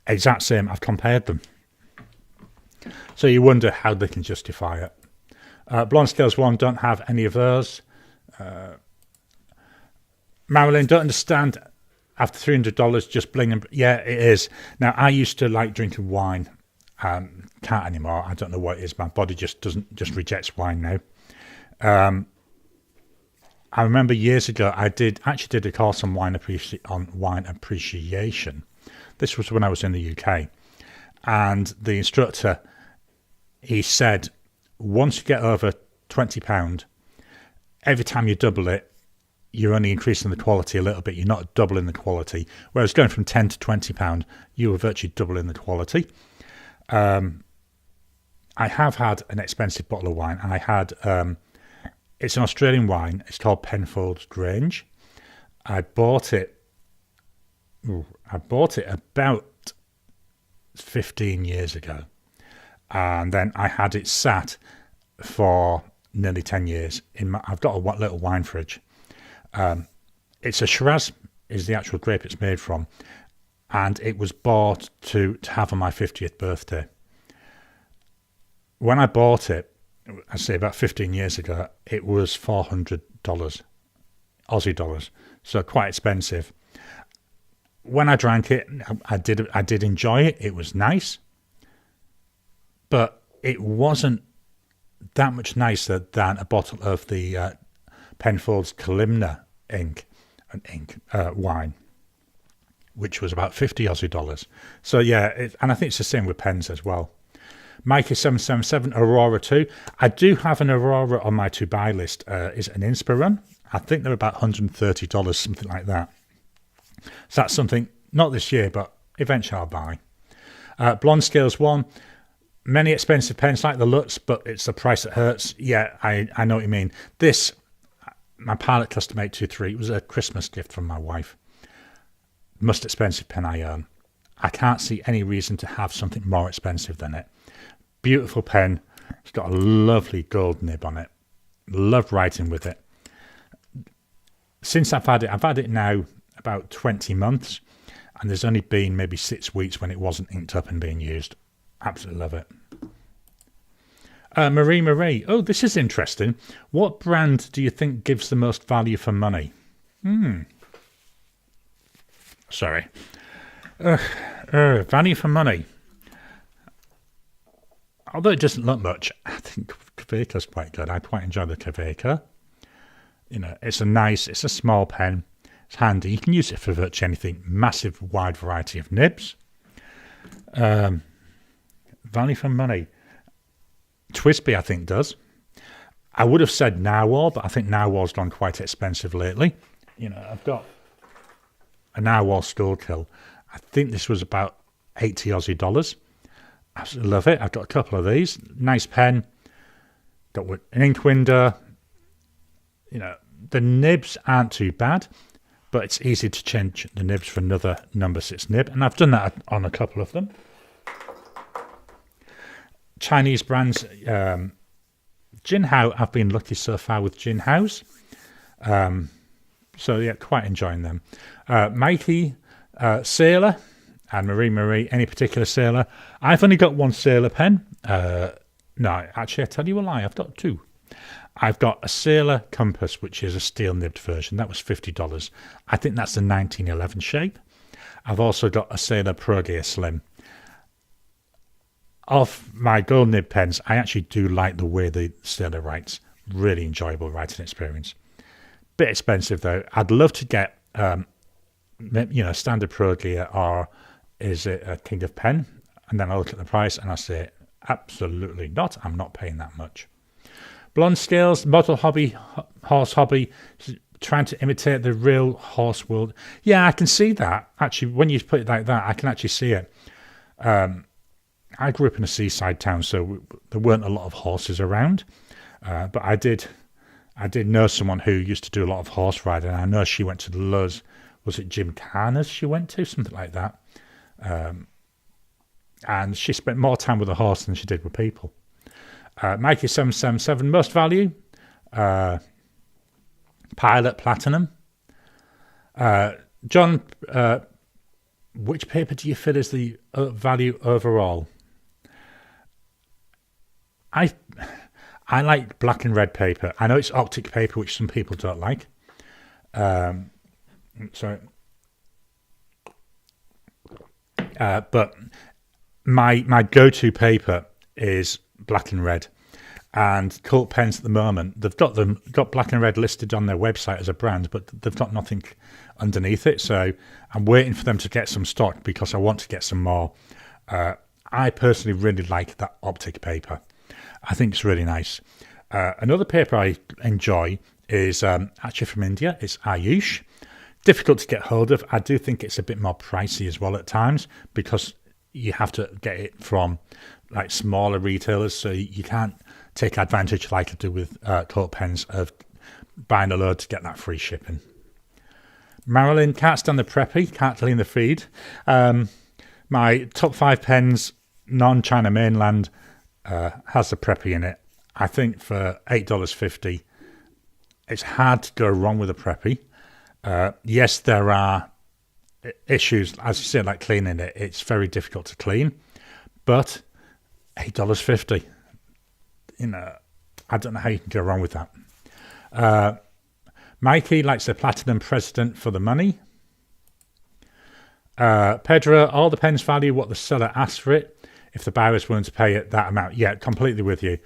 Exact same. I've compared them. So you wonder how they can justify it. Blonde Scales 1 don't have any of those. Marilyn, don't understand. After $300, just bling and yeah, it is. Now I used to like drinking wine. Can't anymore. I don't know what it is. My body just rejects wine now. I remember years ago I did a course on wine appreciation. This was when I was in the UK, and the instructor, he said, once you get over £20, every time you double it, you're only increasing the quality a little bit. You're not doubling the quality. Whereas going from £10 to £20, you were virtually doubling the quality. I have had an expensive bottle of wine. I had, it's an Australian wine. It's called Penfolds Grange. I bought it about 15 years ago. And then I had it sat for nearly 10 years. I've got a little wine fridge. It's a Shiraz, is the actual grape it's made from, and it was bought to have on my 50th birthday. When I bought it, I say about 15 years ago, it was $400 Aussie dollars, so quite expensive. When I drank it, I did enjoy it. It was nice, but it wasn't that much nicer than a bottle of the Penfolds Kalimna wine, which was about 50 Aussie dollars. So yeah, and I think it's the same with pens as well. Mikey 777 Aurora 2. I do have an Aurora on my to buy list. Is it an Inspirun? I think they're about $130, something like that. So that's something, not this year, but eventually I'll buy. Blonde Scales 1. Many expensive pens like the Lutz, but it's the price that hurts. Yeah, I know what you mean. This, my Pilot Custom 823, it was a Christmas gift from my wife. Most expensive pen I own. I can't see any reason to have something more expensive than it. Beautiful pen. It's got a lovely gold nib on it. Love writing with it. Since I've had it now about 20 months, and there's only been maybe 6 weeks when it wasn't inked up and being used. Absolutely love it. Marie. Oh, this is interesting. What brand do you think gives the most value for money? Sorry. Value for money. Although it doesn't look much, I think Kaveika's quite good. I quite enjoy the Kaveika. You know, it's a small pen. It's handy. You can use it for virtually anything. Massive, wide variety of nibs. Value for money. Twisby, I think, does. I would have said Narwhal, but I think Narwhal's gone quite expensive lately. You know, I've got a Narwhal Storekill. I think this was about 80 Aussie dollars. Absolutely love it. I've got a couple of these. Nice pen. Got an ink window. You know, the nibs aren't too bad, but it's easy to change the nibs for another number 6 nib, and I've done that on a couple of them. Chinese brands, Jinhao, I've been lucky so far with Jinhaos. So yeah, quite enjoying them. Mikey, Sailor, and Marie, any particular Sailor? I've only got one Sailor pen. No, actually, I tell you a lie, I've got 2. I've got a Sailor Compass, which is a steel nibbed version. That was $50. I think that's the 1911 shape. I've also got a Sailor Pro Gear Slim. Of my gold nib pens, I actually do like the way the Sailor writes. Really enjoyable writing experience. Bit expensive though. I'd love to get, standard Pro Gear, or is it a King of Pen? And then I look at the price and I say, absolutely not. I'm not paying that much. Blonde Scales, model hobby, horse hobby, trying to imitate the real horse world. Yeah, I can see that. Actually, when you put it like that, I can actually see it. I grew up in a seaside town, so there weren't a lot of horses around. But I did know someone who used to do a lot of horse riding. I know she went to the Luz. Was it Jim Carner's she went to? Something like that. And she spent more time with a horse than she did with people. Mikey 777, most value. Pilot Platinum. John, which paper do you feel is the value overall? I like black and red paper. I know it's optic paper, which some people don't like. But my go-to paper is black and red. And Cult Pens at the moment, they've got black and red listed on their website as a brand, but they've got nothing underneath it. So I'm waiting for them to get some stock because I want to get some more. I personally really like that optic paper. I think it's really nice. Another paper I enjoy is actually from India. It's Ayush. Difficult to get hold of. I do think it's a bit more pricey as well at times because you have to get it from like smaller retailers, so you can't take advantage like I do with Cult Pens of buying a load to get that free shipping. Marilyn, can't stand the preppy, can't clean the feed. My top 5 pens, non-China mainland, has the preppy in it. I think for $8.50, it's hard to go wrong with a preppy. Yes, there are issues, as you said, like cleaning it. It's very difficult to clean, but $8.50. I don't know how you can go wrong with that. Mikey likes the Platinum President for the money. Pedro, all the pens value what the seller asks for it. If the buyer is willing to pay it that amount, yeah, completely with you.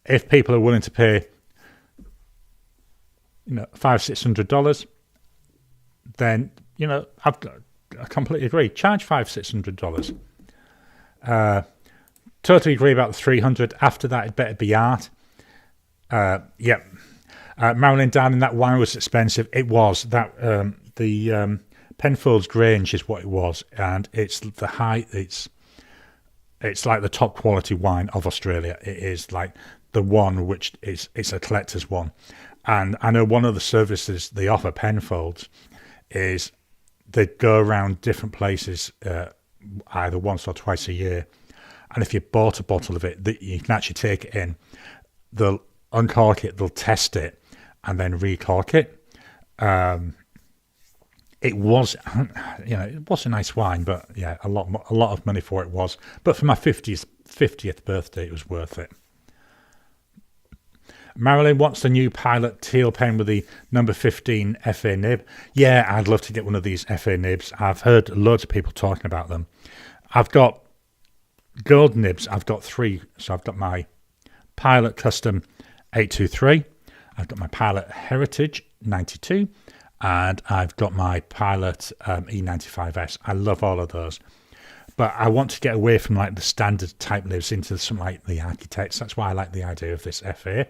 If people are willing to pay, $500-600, then I completely agree. Charge $500-600. Totally agree about the 300. After that, it better be art. Marilyn, down in that wine was expensive. It was that the Penfolds Grange is what it was, and it's the high. It's like the top quality wine of Australia. It is like the one which it's a collector's one, and I know one of the services they offer Penfolds is they go around different places either once or twice a year, and if you bought a bottle of it, you can actually take it in. They'll uncork it, they'll test it, and then recork it. It was, it was a nice wine, but yeah, a lot of money for it was. But for my 50th birthday, it was worth it. Marilyn wants the new Pilot teal pen with the number 15 FA nib. Yeah, I'd love to get one of these FA nibs. I've heard loads of people talking about them. I've got gold nibs. I've got 3. So I've got my Pilot Custom 823. I've got my Pilot Heritage 92. And I've got my Pilot E95S. I love all of those. But I want to get away from like the standard type nibs into something like the Architects. That's why I like the idea of this FA.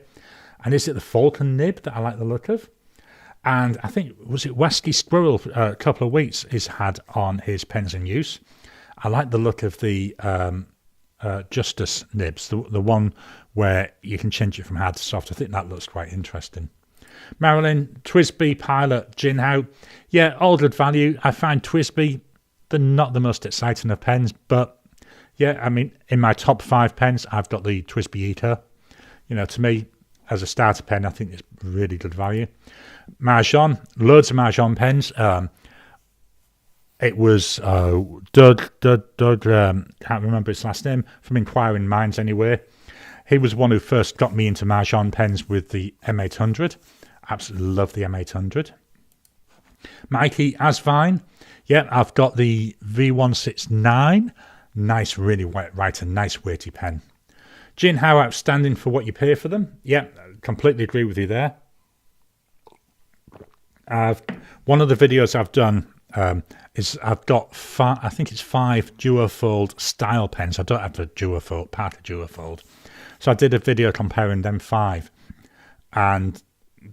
And is it the Falcon nib that I like the look of? And I think, was it Wasky Squirrel a couple of weeks is had on his pens in use. I like the look of the Justice nibs, the one where you can change it from hard to soft. I think that looks quite interesting. Marilyn, Twisby Pilot Jinhao. Yeah, all good value. I find Twisby, they're not the most exciting of pens, but yeah, I mean, in my top 5 pens, I've got the Twisby Eco. To me, as a starter pen, I think it's really good value. Mahjong, loads of Mahjong pens. It was Doug, can't remember his last name, from Inquiring Minds anyway. He was one who first got me into Mahjong pens with the M800. Absolutely love the M800. Mikey Asvine. Yeah, I've got the V169. Nice, really wet, a nice weighty pen. Jin, how outstanding for what you pay for them. Yeah, completely agree with you there. One of the videos I've done is I've got 5 duofold style pens. I don't have the duofold, Parker duofold. So I did a video comparing them 5. And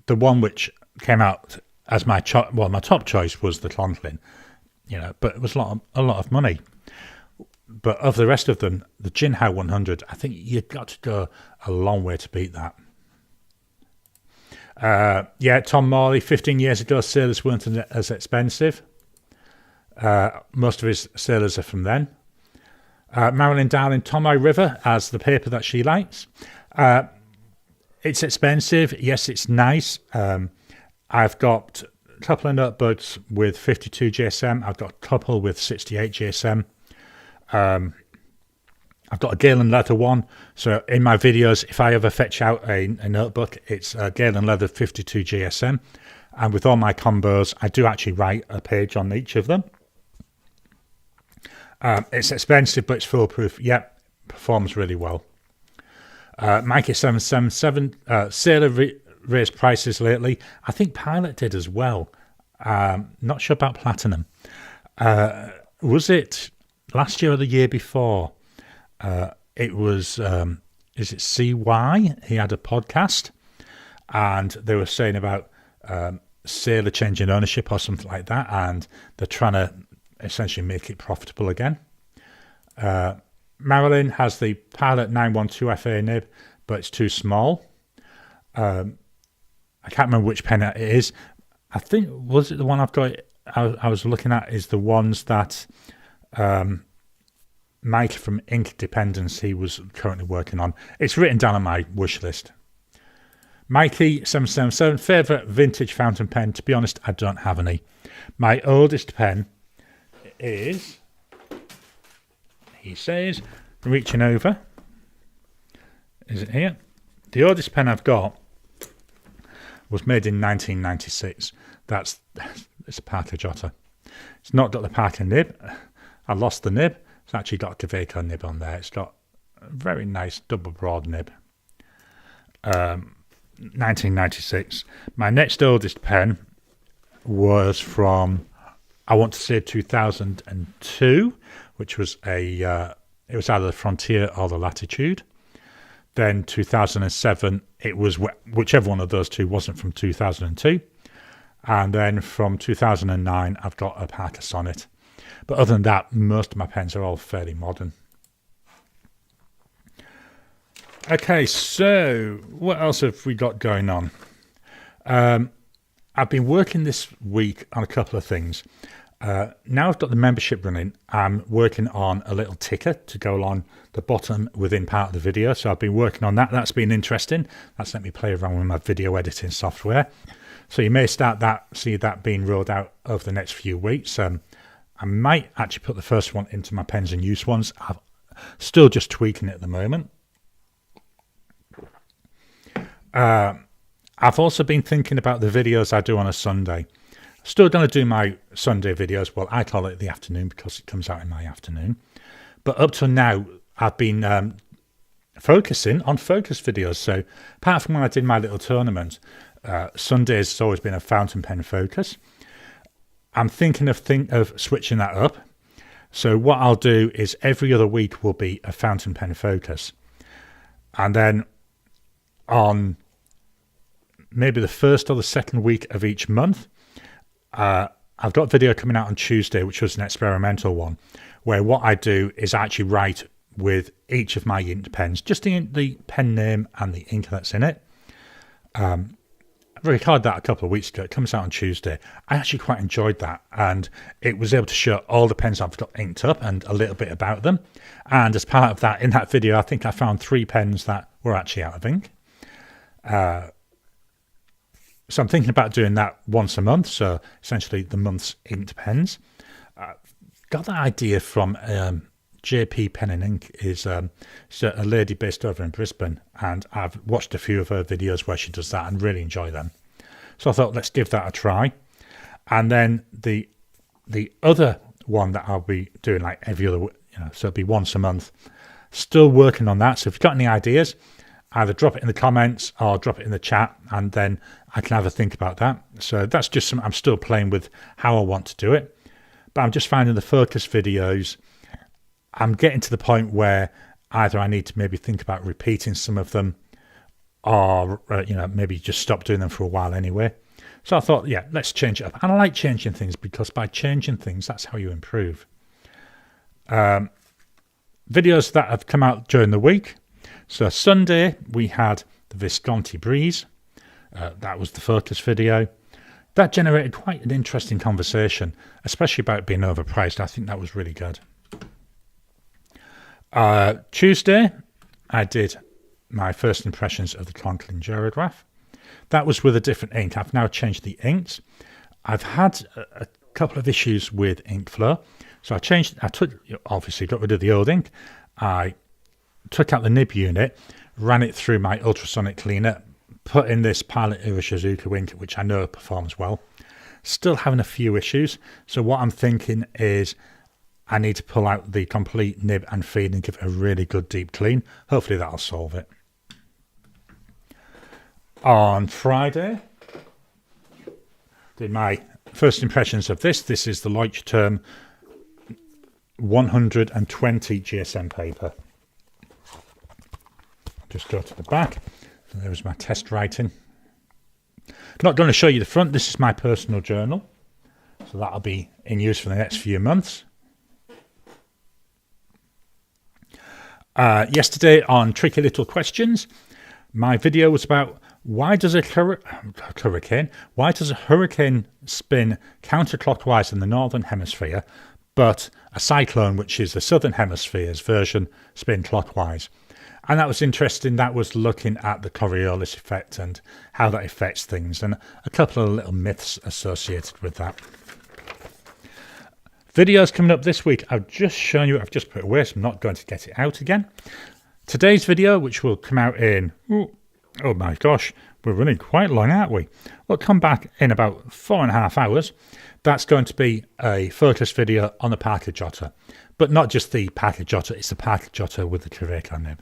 the one which came out as my top choice was the Tonklin, but it was a lot of money. But of the rest of them, the Jinhao 100, I think you've got to go a long way to beat that. Tom Morley, 15 years ago, sailors weren't as expensive. Most of his sailors are from then. Marilyn Darling, Tomoe River as the paper that she likes. It's expensive. Yes, it's nice. I've got a couple of notebooks with 52 GSM. I've got a couple with 68 GSM. I've got a Galen Leather one. So in my videos, if I ever fetch out a notebook, it's a Galen Leather 52 GSM. And with all my combos, I do actually write a page on each of them. It's expensive, but it's foolproof. Yep, performs really well. Mikey 777, Sailor raised prices lately. I think Pilot did as well. Not sure about Platinum. Was it last year or the year before? It was, is it CY? He had a podcast, and they were saying about Sailor changing ownership or something like that, and they're trying to essentially make it profitable again. Marilyn has the Pilot 912 FA nib, but it's too small. I can't remember which pen it is. I think, was it the one I've got? I was looking at is the ones that Mike from Ink Dependence, he was currently working on. It's written down on my wish list. Mikey 777, favourite vintage fountain pen. To be honest, I don't have any. My oldest pen is, he says, reaching over. Is it here? The oldest pen I've got was made in 1996. It's a Parker Jotter. It's not got the Parker nib. I lost the nib. It's actually got a Kaweco nib on there. It's got a very nice double broad nib. 1996. My next oldest pen was from, I want to say 2002, which was it was either the Frontier or the Latitude. Then 2007, it was whichever one of those two wasn't from 2002. And then from 2009, I've got a Parker Sonnet. But other than that, most of my pens are all fairly modern. Okay, so what else have we got going on? I've been working this week on a couple of things. Now I've got the membership running, I'm working on a little ticker to go along the bottom within part of the video. So I've been working on that. That's been interesting. That's let me play around with my video editing software. So you may see that being rolled out over the next few weeks. I might actually put the first one into my pens and use ones. I'm still just tweaking it at the moment. I've also been thinking about the videos I do on a Sunday. Still going to do my Sunday videos. Well, I call it the afternoon because it comes out in my afternoon. But up to now, I've been focusing on focus videos. So apart from when I did my little tournament, Sundays has always been a fountain pen focus. I'm thinking of switching that up. So what I'll do is every other week will be a fountain pen focus. And then on maybe the first or the second week of each month, I've got a video coming out on Tuesday, which was an experimental one, where what I do is actually write with each of my ink pens, just the pen name and the ink that's in it. I recorded that a couple of weeks ago. It comes out on Tuesday. I actually quite enjoyed that, and it was able to show all the pens I've got inked up and a little bit about them. And as part of that, in that video, I think I found 3 pens that were actually out of ink. So I'm thinking about doing that once a month, so essentially the month's inked pens. Got that idea from JP Pen and Ink, is a lady based over in Brisbane, and I've watched a few of her videos where she does that and really enjoy them. So I thought, let's give that a try. And then the other one that I'll be doing like every other, so it'll be once a month. Still working on that. So if you've got any ideas, either drop it in the comments or drop it in the chat, and then I can have a think about that. So that's just something I'm still playing with, how I want to do it. But I'm just finding the focus videos, I'm getting to the point where either I need to maybe think about repeating some of them, or maybe just stop doing them for a while anyway. So I thought, yeah, let's change it up. And I like changing things, because by changing things, that's how you improve. Videos that have come out during the week. So Sunday, we had the Visconti Breeze. That was the focus video. That generated quite an interesting conversation, especially about being overpriced. I think that was really good. Tuesday, I did my first impressions of the Conklin Gyrograph. That was with a different ink. I've now changed the inks. I've had a couple of issues with ink flow. So obviously got rid of the old ink. I took out the nib unit, ran it through my ultrasonic cleaner, put in this Pilot Shizuku ink, which I know performs well. Still having a few issues. So what I'm thinking is I need to pull out the complete nib and feed and give it a really good deep clean. Hopefully that'll solve it. On Friday, did my first impressions of this. This is the Leuchtturm 120 GSM paper. Just go to the back. So there was my test writing. Not going to show you the front. This is my personal journal. So that'll be in use for the next few months. Yesterday on Tricky Little Questions, my video was about why does a hurricane spin counterclockwise in the northern hemisphere, but a cyclone, which is the southern hemisphere's version, spin clockwise. And that was interesting. That was looking at the Coriolis effect and how that affects things, and a couple of little myths associated with that. Videos coming up this week. I've just shown you, I've just put it away, so I'm not going to get it out again. Today's video, which will come out in, oh my gosh, we're running quite long, aren't we? We'll come back in about 4.5 hours. That's going to be a focus video on the Parker Jotter. But not just the Parker Jotter, it's the Parker Jotter with the Kareiko nib.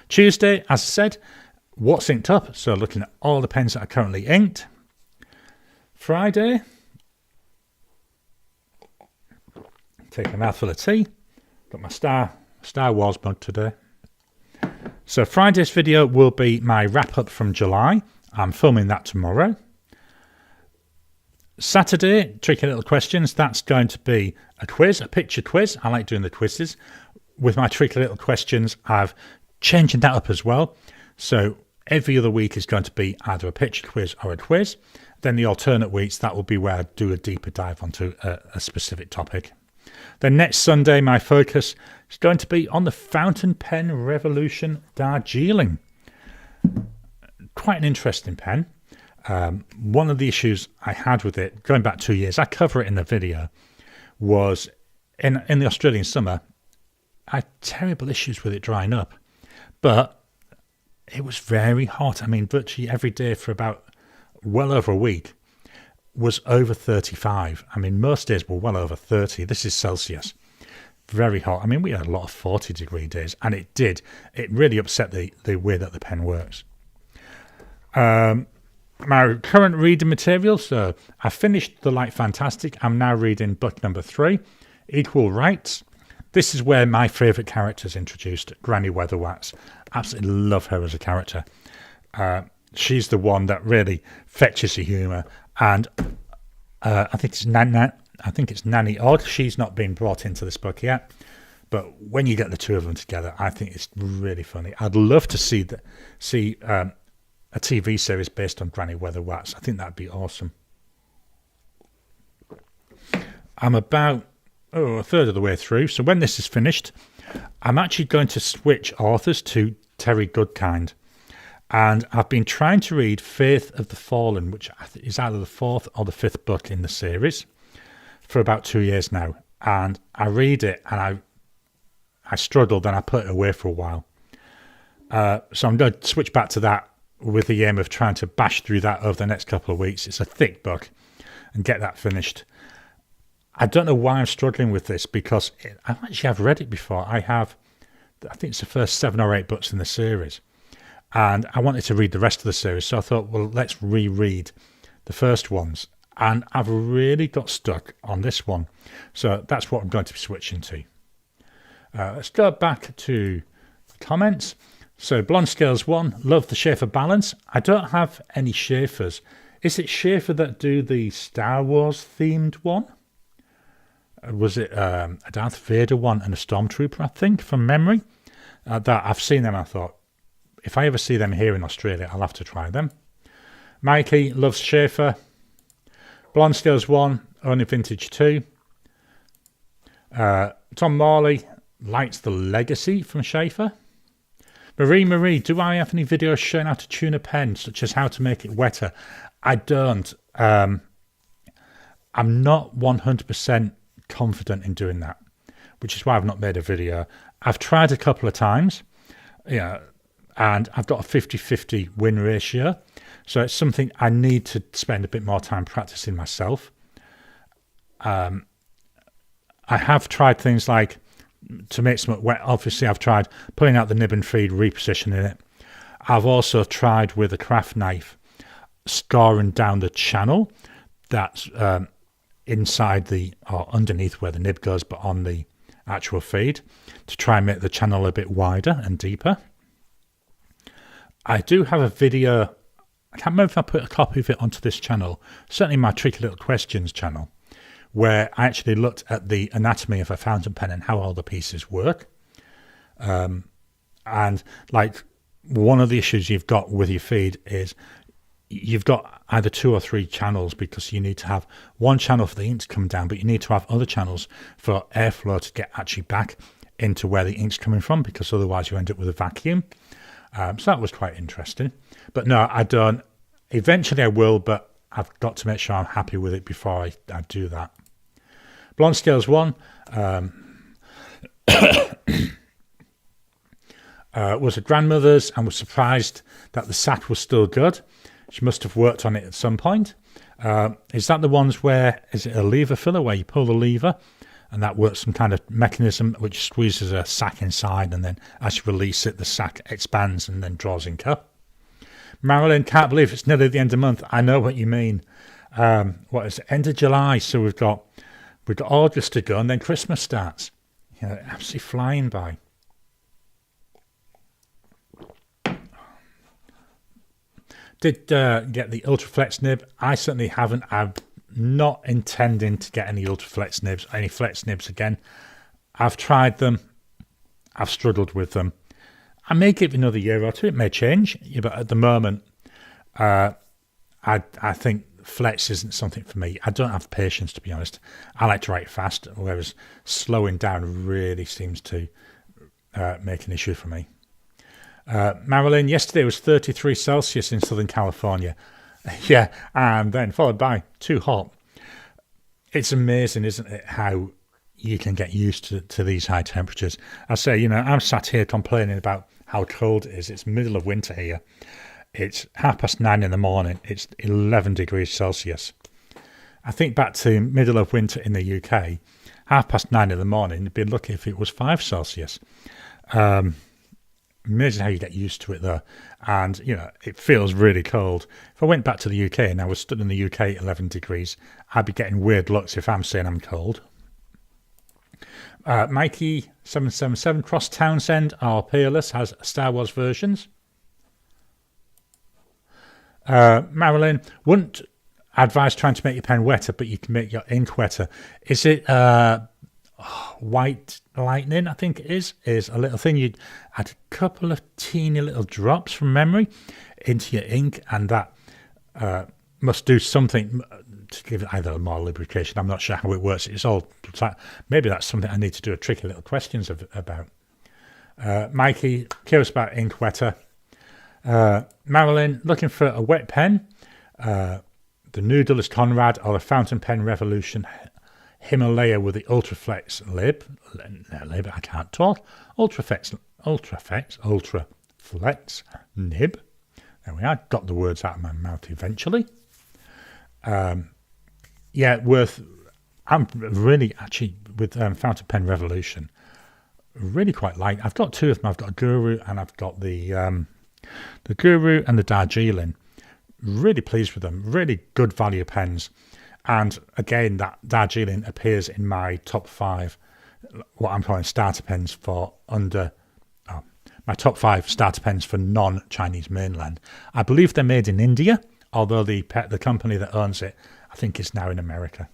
Tuesday, as I said, what's inked up? So looking at all the pens that are currently inked. Friday, take a mouthful of tea. Got my Star Wars mug today. So Friday's video will be my wrap-up from July. I'm filming that tomorrow. Saturday, Tricky Little Questions. That's going to be a quiz, a picture quiz. I like doing the quizzes. With my Tricky Little Questions, I've changed that up as well. So every other week is going to be either a picture quiz or a quiz. Then the alternate weeks, that will be where I do a deeper dive onto a specific topic. Then next Sunday, my focus is going to be on the fountain pen Revolution Darjeeling. Quite an interesting pen. One of the issues I had with it, going back 2 years, I cover it in the video, was in the Australian summer, I had terrible issues with it drying up. But it was very hot. I mean, virtually every day for about well over a week was over 35. I mean, most days were well over 30. This is Celsius. Very hot. I mean, we had a lot of 40-degree days, and it did. It really upset the way that the pen works. My current reading material, so I finished The Light Fantastic. I'm now reading book number 3, Equal Rights. This is where my favourite character is introduced, Granny Weatherwax. Absolutely love her as a character. She's the one that really fetches the humour. And I think it's Nanny Odd. She's not been brought into this book yet. But when you get the two of them together, I think it's really funny. I'd love to see a TV series based on Granny Weatherwax. I think that'd be awesome. I'm about a third of the way through. So when this is finished, I'm actually going to switch authors to Terry Goodkind. And I've been trying to read Faith of the Fallen, which is either the 4th or the 5th book in the series, for about 2 years now. And I read it and I struggled and I put it away for a while. So I'm going to switch back to that with the aim of trying to bash through that over the next couple of weeks. It's a thick book and get that finished. I don't know why I'm struggling with this, because I've read it before. I think it's the first 7 or 8 books in the series. And I wanted to read the rest of the series. So I thought, well, let's reread the first ones. And I've really got stuck on this one. So that's what I'm going to be switching to. Let's go back to the comments. So Blonde Scales 1, love the Schaefer balance. I don't have any Schaefers. Is it Schaefer that do the Star Wars themed one? Was it a Darth Vader one and a Stormtrooper, I think, from memory? That I've seen them, I thought, if I ever see them here in Australia, I'll have to try them. Mikey loves Schaefer. Blonde Scales 1, only Vintage 2. Tom Morley likes the Legacy from Schaefer. Marie, do I have any videos showing how to tune a pen, such as how to make it wetter? I don't. I'm not 100% confident in doing that, which is why I've not made a video. I've tried a couple of times. and I've got a 50-50 win ratio. So it's something I need to spend a bit more time practicing myself. I have tried things like, to make some wet, obviously I've tried pulling out the nib and feed, repositioning it. I've also tried with a craft knife scoring down the channel that's inside or underneath where the nib goes, but on the actual feed, to try and make the channel a bit wider and deeper. I do have a video, I can't remember if I put a copy of it onto this channel, certainly my Tricky Little Questions channel, where I actually looked at the anatomy of a fountain pen and how all the pieces work. And like, one of the issues you've got with your feed is you've got either 2 or 3 channels, because you need to have one channel for the ink to come down, but you need to have other channels for airflow to get actually back into where the ink's coming from, because otherwise you end up with a vacuum. So that was quite interesting. But no, I don't. Eventually I will, but I've got to make sure I'm happy with it before I do that. Blonde Scales 1 was a grandmother's, and was surprised that the sack was still good. She must have worked on it at some point. Is that the ones where, is it a lever filler, where you pull the lever and that works some kind of mechanism which squeezes a sack inside, and then as you release it, the sack expands and then draws ink up? Marilyn, can't believe it's nearly the end of the month. I know what you mean. What is it? End of July. So we've got August to go, and then Christmas starts. Absolutely flying by. Did get the Ultraflex nib. I certainly haven't. I'm not intending to get any Ultraflex nibs, any flex nibs again. I've tried them. I've struggled with them. I may give it another year or two. It may change. But at the moment, I think flex isn't something for me. I don't have patience, to be honest. I like to write fast, whereas slowing down really seems to make an issue for me. Marilyn, yesterday was 33 Celsius in Southern California. Yeah, and then followed by too hot. It's amazing, isn't it, how you can get used to these high temperatures. I say, I'm sat here complaining about how cold it is. It's middle of winter here. It's 9:30 in the morning. It's 11 degrees Celsius. I think back to middle of winter in the UK, 9:30 in the morning, you'd be lucky if it was 5 Celsius. Amazing how you get used to it though, and it feels really cold. If I went back to the UK and I was stood in the UK at 11 degrees, I'd be getting weird looks if I'm saying I'm cold. Mikey 777 Cross Townsend, our peerless, has Star Wars versions. Marilyn, wouldn't advise trying to make your pen wetter, but you can make your ink wetter. Is it white lightning? I think it is a little thing. You'd add a couple of teeny little drops from memory into your ink, and that must do something to give it either more lubrication. I'm not sure how it works. It's all, maybe that's something I need to do a Tricky Little Questions about. Mikey, curious about ink wetter. Marilyn, looking for a wet pen. The Noodle is Conrad, or the Fountain Pen Revolution Himalaya with the Ultraflex lib. I can't talk. Ultraflex nib. There we are. Got the words out of my mouth eventually. Worth. I'm really actually with Fountain Pen Revolution. Really quite like. I've got 2 of them. I've got a Guru and I've got the Guru and the Darjeeling. Really pleased with them. Really good value pens. And again, that Darjeeling appears in my top 5, what I'm calling starter pens for my top 5 starter pens for non-Chinese mainland. I believe they're made in India, although the company that owns it, I think, is now in America.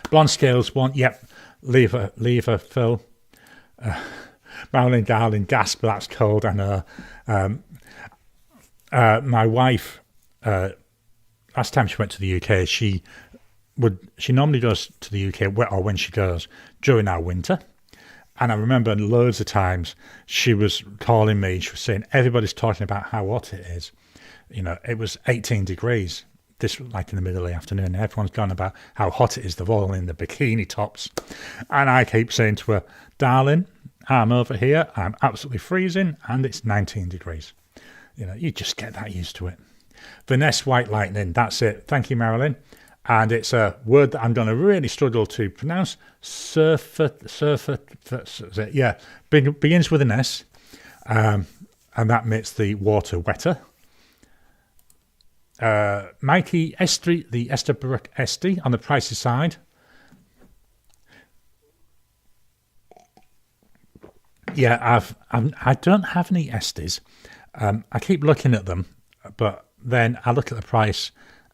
Blonde Scales 1, yep, leave her, Phil. Marilyn Darling, gasp, that's cold, I know. My wife, last time she went to the UK, she normally goes to the UK, or when she goes, during our winter. And I remember loads of times she was calling me, she was saying, everybody's talking about how hot it is. It was 18 degrees, this like in the middle of the afternoon. Everyone's gone about how hot it is. They're all in the bikini tops. And I keep saying to her, darling, I'm over here, I'm absolutely freezing, and it's 19 degrees. You know, you just get that used to it. Vanessa White Lightning, that's it. Thank you, Marilyn. And it's a word that I'm going to really struggle to pronounce. Yeah, begins with an S, and that makes the water wetter. Mikey Estri, the Estabrook Esti on the pricey side. Yeah, I don't have any Estes. I keep looking at them, but then I look at the price.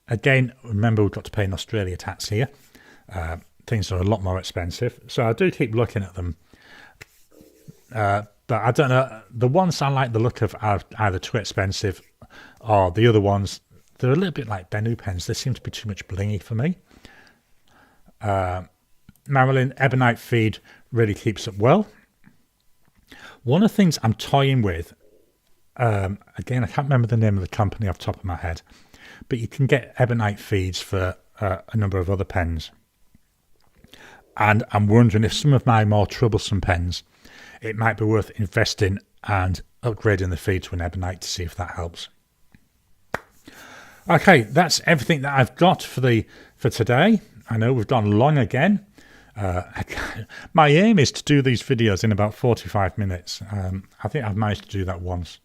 Again, remember we've got to pay an Australia tax here. Things are a lot more expensive. So I do keep looking at them. But I don't know. The ones I like the look of are either too expensive or the other ones, they're a little bit like Bennu pens. They seem to be too much blingy for me. Marilyn, Ebonite feed really keeps up well. One of the things I'm toying with, again, I can't remember the name of the company off the top of my head, but you can get Ebonite feeds for a number of other pens. And I'm wondering if some of my more troublesome pens, it might be worth investing and upgrading the feed to an Ebonite to see if that helps. Okay, that's everything that I've got for today. I know we've gone long again. My aim is to do these videos in about 45 minutes. I think I've managed to do that once.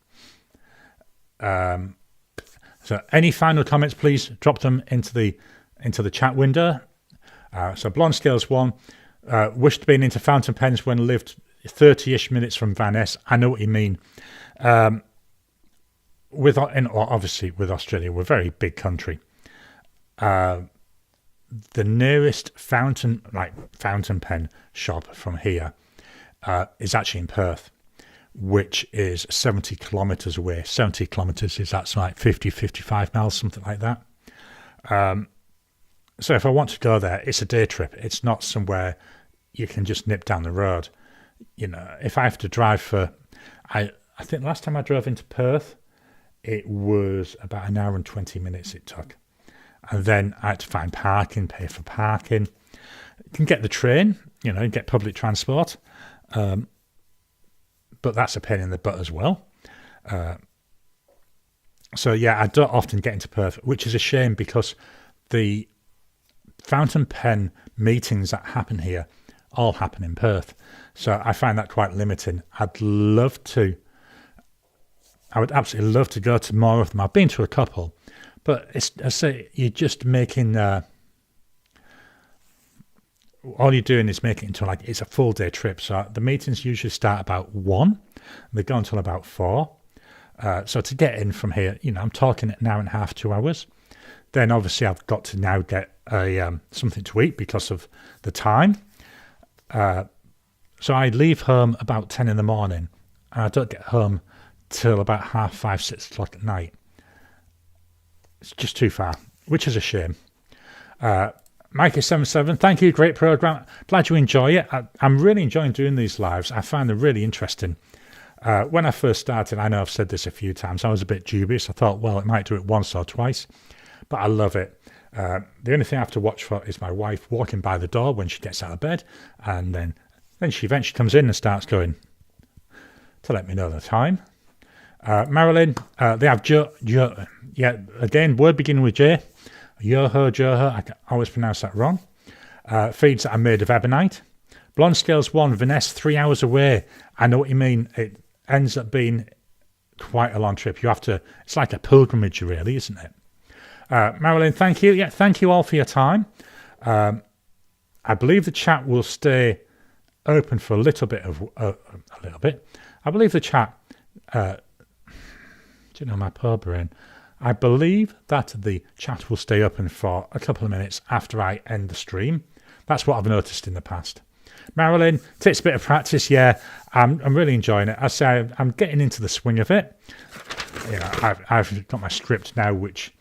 So any final comments, please drop them into the chat window. So Blonde Scales 1, wished to be into fountain pens when lived 30-ish minutes from Van Ness. I know what you mean. Obviously with Australia, we're a very big country. The nearest fountain pen shop from here is actually in Perth, which is 70 kilometres away. 70 kilometres that's like 50, 55 miles, something like that. So if I want to go there, it's a day trip. It's not somewhere you can just nip down the road. You know, if I have to drive I think last time I drove into Perth, it was about an hour and 20 minutes it took. And then I had to find parking, pay for parking. You can get the train, get public transport. But that's a pain in the butt as well. So yeah, I don't often get into Perth, which is a shame because the fountain pen meetings that happen here all happen in Perth. So I find that quite limiting. I would absolutely love to go to more of them. I've been to a couple. But I say you're just making all you're doing is making it into it's a full day trip. So the meetings usually start about 1, they go until about 4. So to get in from here, I'm talking an hour and a half, 2 hours. Then obviously I've got to now get something to eat because of the time. So I leave home about 10 in the morning, and I don't get home till about 5:30, 6 o'clock at night. It's just too far, which is a shame. Mikey77, thank you. Great program. Glad you enjoy it. I'm really enjoying doing these lives. I find them really interesting. When I first started, I know I've said this a few times, I was a bit dubious. I thought, well, it might do it once or twice, but I love it. The only thing I have to watch for is my wife walking by the door when she gets out of bed, and then she eventually comes in and starts going to let me know the time. Marilyn, they have yeah, again, word beginning with J. Joho, I can always pronounce that wrong. Feeds that are made of ebonite. Blonde Scales 1, Vanessa, 3 hours away. I know what you mean. It ends up being quite a long trip. It's like a pilgrimage, really, isn't it? Marilyn, thank you. Yeah, thank you all for your time. I believe the chat will stay open for a little bit. I believe the chat, my poor brain. I believe that the chat will stay open for a couple of minutes after I end the stream. That's what I've noticed in the past. Marilyn, takes a bit of practice. Yeah, I'm really enjoying it. I say I'm getting into the swing of it. I've got my script now, which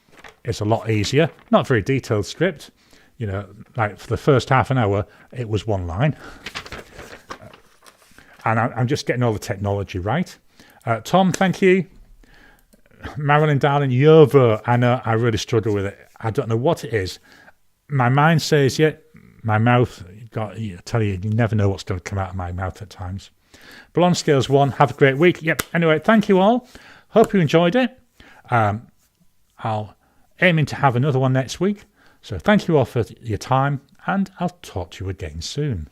is a lot easier. Not a very detailed script. Like for the first half an hour, it was one line. And I'm just getting all the technology right. Tom, thank you. Marilyn, darling, Yovo. I know I really struggle with it. I don't know what it is. My mind says, yeah. My mouth, I tell you, you never know what's going to come out of my mouth at times. But on scales 1, have a great week. Yep. Anyway, thank you all. Hope you enjoyed it. I'll aiming to have another one next week. So thank you all for your time, and I'll talk to you again soon.